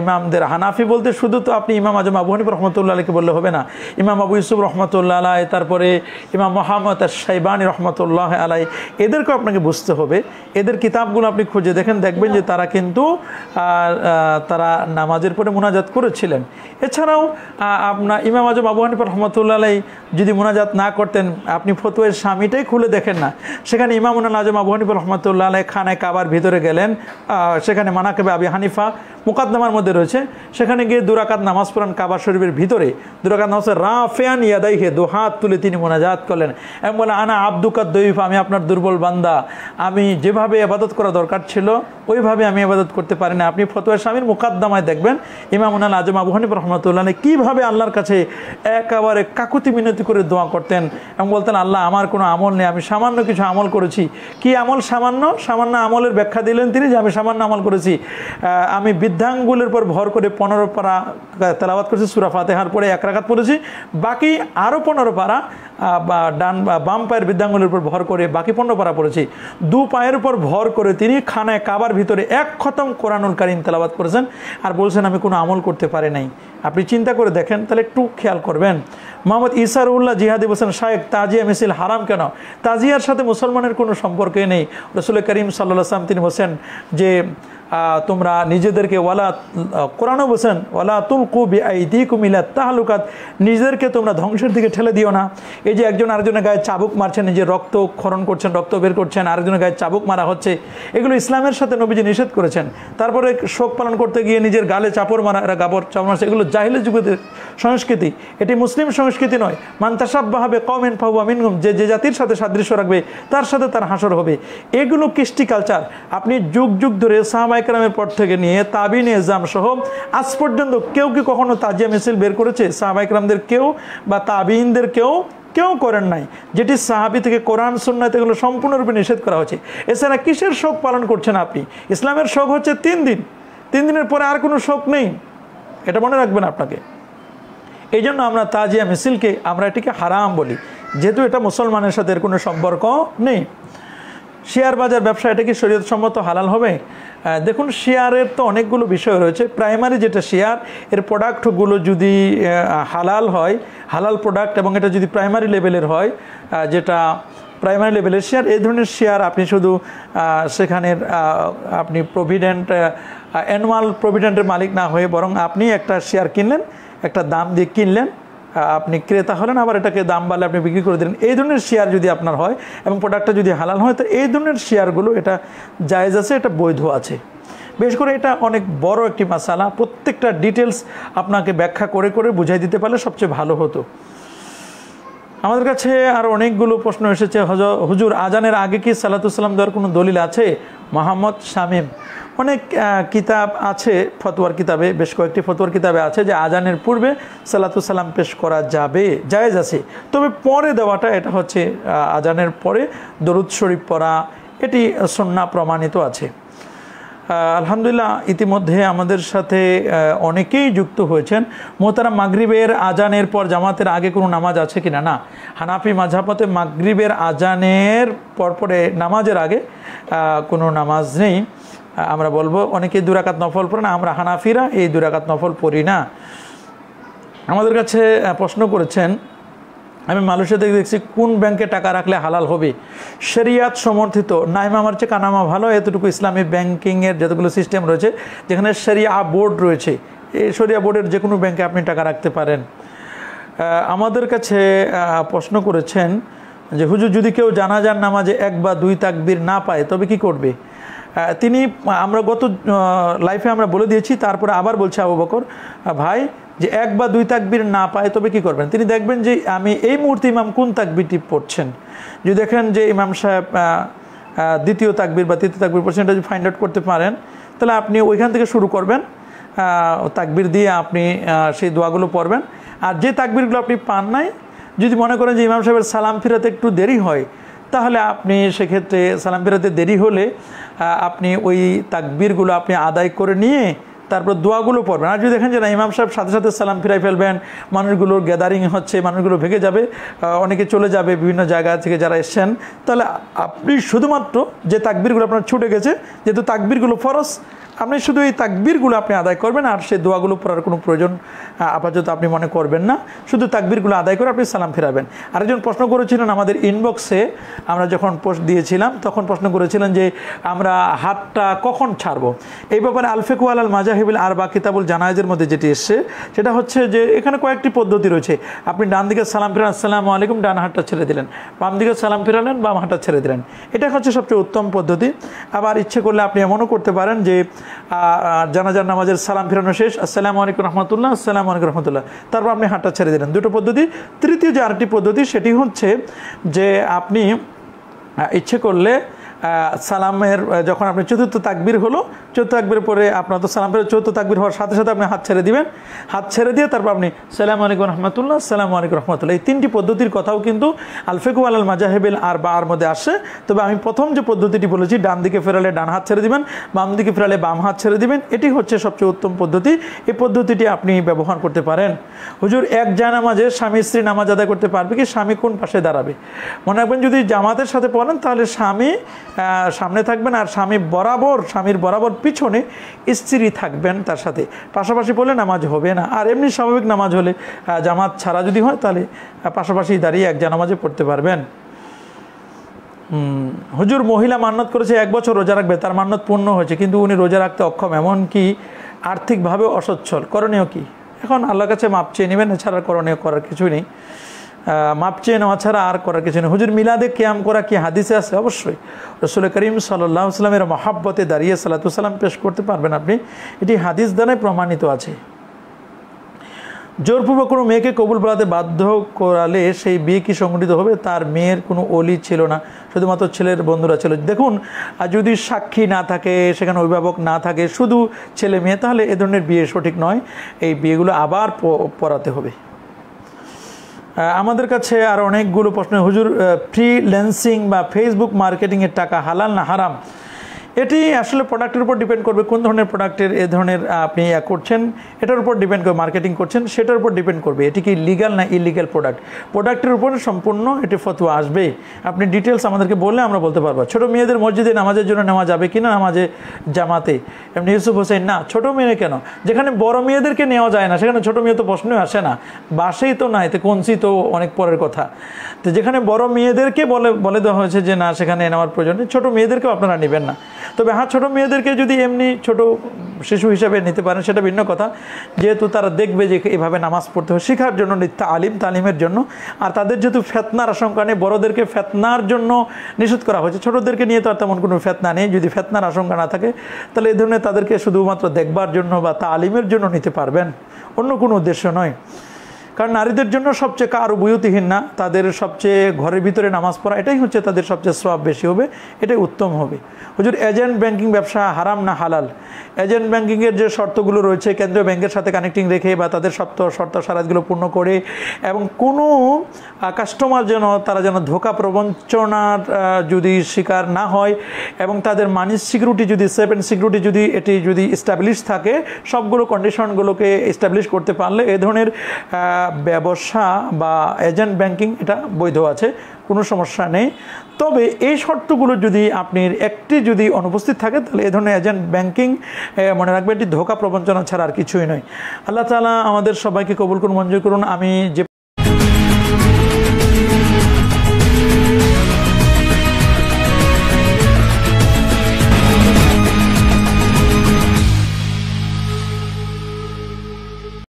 ইমামদের হানাফি বলতে শুধু তো আপনি ইমাম আজম আবু হানিফা রহমতুল্লাহ আলাইকে বললে হবে না, ইমাম আবু ইউসুফ রহমতুল্লাহ আলাই, তারপরে ইমাম মুহাম্মদ আশ-শাইবানী রহমতুল্লাহ আলাই, এদেরকেও আপনাকে বুঝতে হবে। এদের কিতাবগুলো আপনি খুঁজে দেখবেন যে তারা কিন্তু তারা নামাজের পরে মুনাজাত করেছিলেন। এছাড়াও আপনার ইমাম আজম আবু হানিফা রহমতুল্লাহ আলাই যদি মুনাজাত না করতেন, আপনি ফতোয়ায়ে শামীটাই খুলে দেখেন না, সেখানে ইমামুল আজম আবু হানিফা রহমতুল্লাহ আলাই খানায় কাবার ভিতরে গেলেন, সেখানে মানাকিবে আবি হানিফা মুকাদ্দমার মধ্যে রয়েছে, সেখানে গিয়ে 2 রাকাত নামাজ পড়ান কাবা শরীফের ভিতরে। 2 রাকাত নামাজে রাফিয়ান ইয়াদাইহি, 2 হাত তুলে তিনি মোনাজাত করলেন এবং বলে আনা আব্দুকা দয়ীফ, আমি আপনার দুর্বল বান্দা, আমি যেভাবে ইবাদত করা দরকার ছিল ওইভাবে আমি ইবাদত করতে পারি না। আপনি ফতোয়া শামীর মুকাদ্দমায় দেখবেন ইমামুল আজম আবু হানিফা রাহমাতুল্লাহ কীভাবে আল্লাহর কাছে একেবারে কাকুতি মিনতি করে দোয়া করতেন এবং বলতেন আল্লাহ আমার কোনো আমল নেই, আমি সামান্য কিছু আমল করেছি। কি আমল? সামান্য আমলের ব্যাখ্যা দিলেন তিনি যে আমি সামান্য আমল করেছি, আমি বৃদ্ধাঙ্গুলের পর ভর করে 15 পারা তেলাওয়াত করেছি, সূরা ফাতিহার পরে 1 রাকাত পড়েছি, বাকি আরও 15 পারা বাম পায়ের বৃদ্ধাঙ্গুলের উপর ভর করে বাকি 15 পারা পড়েছি। 2 পায়ের উপর ভর করে তিনি খানায় কাবার ভিতরে 1 খতম কোরআনুল কারীম তেলাওয়াত করেছেন আর বলছেন আমি কোনো আমল করতে পারি নাই। আপনি চিন্তা করে দেখেন, তাহলে একটু খেয়াল করবেন। মোহাম্মদ ইসারউল্লাহ জিহাদি বলছেন শায়েখ তাজিয়া মিছিল হারাম কেন? তাজিয়ার সাথে মুসলমানের কোনো সম্পর্কই নেই। রাসূল করিম সাল্লাল্লাহু আলাইহি ওয়াসাল্লাম তিনি বলছেন যে তোমরা নিজেদেরকে কোরআনও বলছেন ওয়ালা তুলকু বিআইদিকুম ইলা তাহলুকাত, নিজেদেরকে তোমরা ধ্বংসের দিকে ঠেলে দিও না। এই যে একজন আরেকজনের গায়ে চাবুক মারছেন, নিজে রক্ত ক্ষরণ করছেন, রক্ত বের করছেন, আরেকজনের গায়ে চাবুক মারা হচ্ছে, এগুলো ইসলামের সাথে নবীজি নিষেধ করেছেন। তারপরে শোক পালন করতে গিয়ে নিজের গালে চাপড় মারা, চাপড় মারছে, এগুলো জাহিলি যুগের সংস্কৃতি, এটি মুসলিম সংস্কৃতি নয়। মান তাশাব্বাহা বিকওমিন ফাহুয়া মিনহুম, যে জাতির সাথে সাদৃশ্য রাখবে তার সাথে তার হাসর হবে। এগুলো কৃষ্টি কালচার। আপনি যুগ যুগ ধরে সাহাবায়ে কেরামের পর থেকে নিয়ে তাবিন এজাম সহ আজ পর্যন্ত কেউ কি কখনো তাজিয়া মিছিল বের করেছে? সাহাবায়ে কেরামদের কেউ বা তাবিইনদের কেউ করেন নাই। যেটি সাহাবী থেকে কোরআন সুন্নাহতে এগুলো সম্পূর্ণরূপে নিষেধ করা হয়েছে। এছাড়া কিসের শোক পালন করছেন আপনি? ইসলামের শোক হচ্ছে 3 দিন, 3 দিনের পরে আর কোনো শোক নেই, এটা মনে রাখবেন আপনাকে। এই জন্য আমরা তাজিয়া মিছিলকে আমরা এটিকে হারাম বলি, যেহেতু এটা মুসলমানের সাথে এর কোনো সম্পর্ক নেই। শেয়ার বাজার ব্যবসা, এটা কি শরীয়তসম্মত হালাল হবে? দেখুন, শেয়ারের তো অনেকগুলো বিষয় রয়েছে। প্রাইমারি যেটা শেয়ার, এর প্রোডাক্টগুলো যদি হালাল হয়, হালাল প্রোডাক্ট, এবং এটা যদি প্রাইমারি লেভেলের হয়, যেটা প্রাইমারি লেভেলের শেয়ার, এই ধরনের শেয়ার আপনি শুধু সেখানের আপনি অ্যানুয়াল প্রভিডেন্টের মালিক না হয়ে বরং আপনি একটা শেয়ার কিনলেন, একটা দাম দিয়ে কিনলেন, আপনি ক্রেতা হলেন, আবার এটাকে দাম বাড়লে আপনি বিক্রি করে দিলেন। এই ধরনের শেয়ার যদি আপনার হয় এবং প্রোডাক্টটা যদি হালাল হয়, তো এই ধরনের শেয়ারগুলো এটা জায়েজ আছে, এটা বৈধ আছে। বিশেষ করে এটা অনেক বড় একটি মাসালা, প্রত্যেকটা ডিটেলস আপনাকে ব্যাখ্যা করে করে বুঝাই দিতে পারলে সবচেয়ে ভালো হতো। আমাদের কাছে আর অনেকগুলো প্রশ্ন এসেছে। হুজুর, আজানের আগে কি সালাতু সালাম দেওয়ার কোনো দলিল আছে? মোহাম্মদ শামীম, অনেক কিতাব আছে, ফতোয়ার কিতাবে, বেশ কয়েকটি ফতোয়ার কিতাবে আছে যে আজানের পূর্বে সালাতু সালাম পেশ করা যাবে, জায়েজ আছে। তবে পরে দেওয়াটা, এটা হচ্ছে আজানের পরে দরুদ শরীফ পড়া, এটি সুন্নাহ প্রমাণিত আছে। আলহামদুলিল্লাহ, ইতিমধ্যে আমাদের সাথে অনেকেই যুক্ত হয়েছেন। মোহতারাম, মাগরিবের আজানের পর জামাতের আগে কোনো নামাজ আছে কিনা? না, হানাফি মাযহাবতে মাগরিবের আজানের পরে নামাজের আগে কোনো নামাজ নেই। আমরা বলবো অনেকে 2 রাকাত নফল পড়ে না, আমরা হানাফিরা এই 2 রাকাত নফল পড়ি না। আমাদের কাছে প্রশ্ন করেছেন, আমি মালয়েশিয়াতে দেখছি কোন ব্যাংকে টাকা রাখলে হালাল হবে? শরিয়াত সমর্থিত নাইমামার চেয়ে কানামা ভালো, এতটুকু ইসলামী ব্যাংকিংয়ের যতগুলো সিস্টেম রয়েছে, যেখানে শরিয়া বোর্ড রয়েছে, এই শরিয়া বোর্ডের যে কোনো ব্যাংকে আপনি টাকা রাখতে পারেন। আমাদের কাছে প্রশ্ন করেছেন যে হুজুর, যদি কেউ জানাজার নামাজে 1 বা 2 তাকবীর না পায় তবে কি করবে? আমরা গত লাইফে আমরা বলে দিয়েছি, তারপরে আবার বলছে আবু বকর ভাই, যে 1 বা 2 তাকবীর না পায় তবে কি করবেন? তিনি দেখবেন যে আমি এই মুহূর্তে ইমাম কোন তাকবীরটি পড়ছেন। যদি দেখেন যে ইমাম সাহেব 2য় তাকবীর বা 3য় তাকবীর পড়ছেন, এটা যদি ফাইন্ড আউট করতে পারেন, তাহলে আপনি ওইখান থেকে শুরু করবেন, তাকবীর দিয়ে আপনি সেই দোয়াগুলো পড়বেন। আর যে তাকবীরগুলো আপনি পান নাই, যদি মনে করেন যে ইমাম সাহেবের সালাম ফিরাতে একটু দেরি হয়, তাহলে আপনি সেক্ষেত্রে সালাম ফিরাতে দেরি হলে আপনি ওই তাকবীরগুলো আপনি আদায় করে নিয়ে তারপর দোয়াগুলো পড়বেন। আর যদি দেখেন যে না, ইমাম সাহেব সাথে সাথে সালাম ফিরাই ফেলবেন, মানুষগুলোর গ্যাদারিং হচ্ছে, মানুষগুলো ভেঙে যাবে, অনেকে চলে যাবে বিভিন্ন জায়গা থেকে যারা এসছেন, তাহলে আপনি শুধুমাত্র যে তাকবীরগুলো আপনার ছুটে গেছে, যেহেতু তাকবীরগুলো ফরজ, আপনি শুধু এই তাকবীরগুলো আপনি আদায় করবেন, আর সেই দোয়াগুলো পড়ার কোনো প্রয়োজন আপাতত আপনি মনে করবেন না, শুধু তাকবীরগুলো আদায় করে আপনি সালাম ফিরাবেন। আরেকজন প্রশ্ন করেছিলেন আমাদের ইনবক্সে, আমরা যখন পোস্ট দিয়েছিলাম তখন প্রশ্ন করেছিলেন যে আমরা হাতটা কখন ছাড়বো। এই ব্যাপারে আল ফিকহু আলাল মাযাহিবিল আরবা কিতাবুল জানায়েজের মধ্যে যেটি এসছে, সেটা হচ্ছে যে এখানে কয়েকটি পদ্ধতি রয়েছে। আপনি ডান দিকে সালাম ফিরান, আসসালামু আলাইকুম, ডান হাতটা ছেড়ে দিলেন, বাম দিকে সালাম ফিরালেন, বাম হাতটা ছেড়ে দিলেন, এটা হচ্ছে সবচেয়ে উত্তম পদ্ধতি। আবার ইচ্ছে করলে আপনি এমনও করতে পারেন যে জানাজার নামাজের সালাম ফেরানো শেষ, আসসালামু আলাইকুম রহমতুল্লাহ, আসসালামু আলাইকুম রহমতুল্লাহ, তারপর আপনি হাতটা ছেড়ে দিলেন। দুটো পদ্ধতি। তৃতীয় যে আরেকটি পদ্ধতি সেটি হচ্ছে যে আপনি ইচ্ছে করলে সালামের যখন আপনি চতুর্থ তাকবীর হলো, চতুর্থ তাকবীর পরে আপনার তো সালাম ফেরার চতুর্থ তাকবীর হওয়ার সাথে সাথে আপনি হাত ছেড়ে দিবেন। হাত ছেড়ে দিয়ে তারপর আপনি সালামু আলাইকুম রহমতুল্লাহ, আসসালামু আলাইকুম রহমতুল্লাহ, এই তিনটি পদ্ধতির কথাও কিন্তু আল ফিকহু আলাল মাযাহিবিল আরবাআর মধ্যে আসে। তবে আমি প্রথম যে পদ্ধতিটি বলেছি, ডান দিকে ফেরালে ডান হাত ছেড়ে দিবেন, বাম দিকে ফেরালে বাম হাত ছেড়ে দিবেন, এটি হচ্ছে সবচেয়ে উত্তম পদ্ধতি। এই পদ্ধতিটি আপনি ব্যবহার করতে পারেন। হুজুর, এক জায়নামাজে স্বামী স্ত্রী নামাজ আদায় করতে পারবে কি? স্বামী কোন পাশে দাঁড়াবে? মনে রাখবেন, যদি জামাতের সাথে পড়েন তাহলে স্বামী সামনে থাকবেন, আর স্বামীর বরাবর পিছনে স্ত্রী থাকবেন তার সাথে। পাশাপাশি পড়লে নামাজ হবে না। আর এমনি স্বাভাবিক নামাজ হলে জামাত ছাড়া যদি হয় তাহলে পাশাপাশি দাঁড়িয়ে এক জানামাজে পড়তে পারবেন। হুজুর, মহিলা মান্নত করেছে 1 বছর রোজা রাখবে, তার মান্নত পূর্ণ হয়েছে কিন্তু উনি রোজা রাখতে অক্ষম, এমনকি আর্থিকভাবে অসচ্ছল, করণীয় কি? এখন আল্লাহর কাছে মাপ চেয়ে নেবেন, এছাড়া করণীয় করার কিছুই নেই। মাপ চেয়ে নেওয়া ছাড়া আর করার কিছু নেই। হুজুর, মিলাদে কিয়াম করা কি হাদিসে আছে? অবশ্যই। রাসূল করিম সাল্লাল্লাহু আলাইহি ওয়াসাল্লামের মহাব্বতে দাঁড়িয়ে সালাতু সালাম পেশ করতে পারবেন আপনি, এটি হাদিস দ্বারাই প্রমাণিত আছে। জোরপূর্বক কোনো মেয়েকে কবুল বলাতে বাধ্য করালে সেই বিয়ে কি সংগঠিত হবে? তার মেয়ের কোনো ওলি ছিল না, শুধুমাত্র ছেলের বন্ধুরা ছিল। দেখুন, যদি সাক্ষী না থাকে, সেখানে অভিভাবক না থাকে, শুধু ছেলে মেয়ে, তাহলে এ ধরনের বিয়ে সঠিক নয়। এই বিয়েগুলো আবার পড়াতে হবে। আমাদের কাছে আর অনেকগুলো প্রশ্ন। হুজুর, ফ্রিল্যান্সিং বা ফেসবুক মার্কেটিংয়ের টাকা হালাল না হারাম? এটি আসলে প্রোডাক্টের উপর ডিপেন্ড করবে, কোন ধরনের প্রোডাক্টের এ ধরনের আপনি করছেন এটার উপর ডিপেন্ড করবে, মার্কেটিং করছেন সেটার উপর ডিপেন্ড করবে এটি কি লিগ্যাল না ইলিগ্যাল প্রোডাক্টের উপর সম্পূর্ণ এটি ফতোয়া আসবে। আপনি ডিটেলস আমাদেরকে বললে আমরা বলতে পারবো। ছোট মেয়েদের মসজিদে নামাজের জন্য নেওয়া যাবে কিনা, নামাজে জামাতে? এমনি ইউসুফ হোসেন, না, ছোট মেয়ে কেন? যেখানে বড় মেয়েদেরকে নেওয়া যায় না সেখানে ছোট মেয়ে তো প্রশ্নই আসে না। বাসেই তো নাই, তো কনসি তো অনেক পরের কথা। তো যেখানে বড় মেয়েদেরকে বলে দেওয়া হয়েছে যে না, সেখানে নেওয়ার প্রয়োজন নেই, ছোট মেয়েদেরকেও আপনারা নেবেন না। তবে হ্যাঁ, ছোটো মেয়েদেরকে যদি এমনি ছোট শিশু হিসাবে নিতে পারেন সেটা ভিন্ন কথা, যেহেতু তারা দেখবে যে এভাবে নামাজ পড়তে হয়, শেখার জন্য, তালিমের জন্য। আর তাদের যেহেতু ফেতনার আশঙ্কা নেই, বড়োদেরকে ফেতনার জন্য নিষেধ করা হয়েছে, ছোটোদেরকে নিয়ে তো আর তেমন কোনো ফেতনা নেই। যদি ফেতনার আশঙ্কা না থাকে তাহলে এই ধরনের তাদেরকে শুধুমাত্র দেখবার জন্য বা তালিমের জন্য নিতে পারবেন, অন্য কোনো উদ্দেশ্য নয়। কারণ নারীদের জন্য সবচেয়ে কারো বুয়তিহীন না, তাদের সবচেয়ে ঘরের ভিতরে নামাজ পড়া, এটাই হচ্ছে তাদের সবচেয়ে সওয়াব বেশি হবে, এটাই উত্তম হবে। হুজুর, এজেন্ট ব্যাংকিং ব্যবসা হারাম না হালাল? এজেন্ট ব্যাংকিংয়ের যে শর্তগুলো রয়েছে, কেন্দ্রীয় ব্যাংকের সাথে কানেক্টিং রেখে বা তাদের শর্ত সারাতগুলো পূর্ণ করে, এবং কোনো কাস্টমার তারা যেন ধোঁকা প্রবঞ্চনার যদি শিকার না হয়, এবং তাদের মানি সিকিউরিটি যদি সেফ অ্যান্ড সিকিউরিটি যদি এস্টাবলিশ থাকে, সবগুলো কন্ডিশনগুলোকে এস্টাবলিশ করতে পারলে এ ধরনের ব্যবসা বা এজেন্ট ব্যাংকিং এটা বৈধ আছে, কোনো সমস্যা নেই। তবে এই শর্তগুলো যদি আপনার একটি যদি অনুপস্থিত থাকে তাহলে এ ধরনের এজেন্ট ব্যাংকিং মনে রাখবেন এটি ধোঁকা প্রবঞ্চনা ছাড়া আর কিছুই নয়। আল্লাহ তাআলা আমাদের সবাইকে কবুল করুন, মঞ্জুর করুন। আমি যে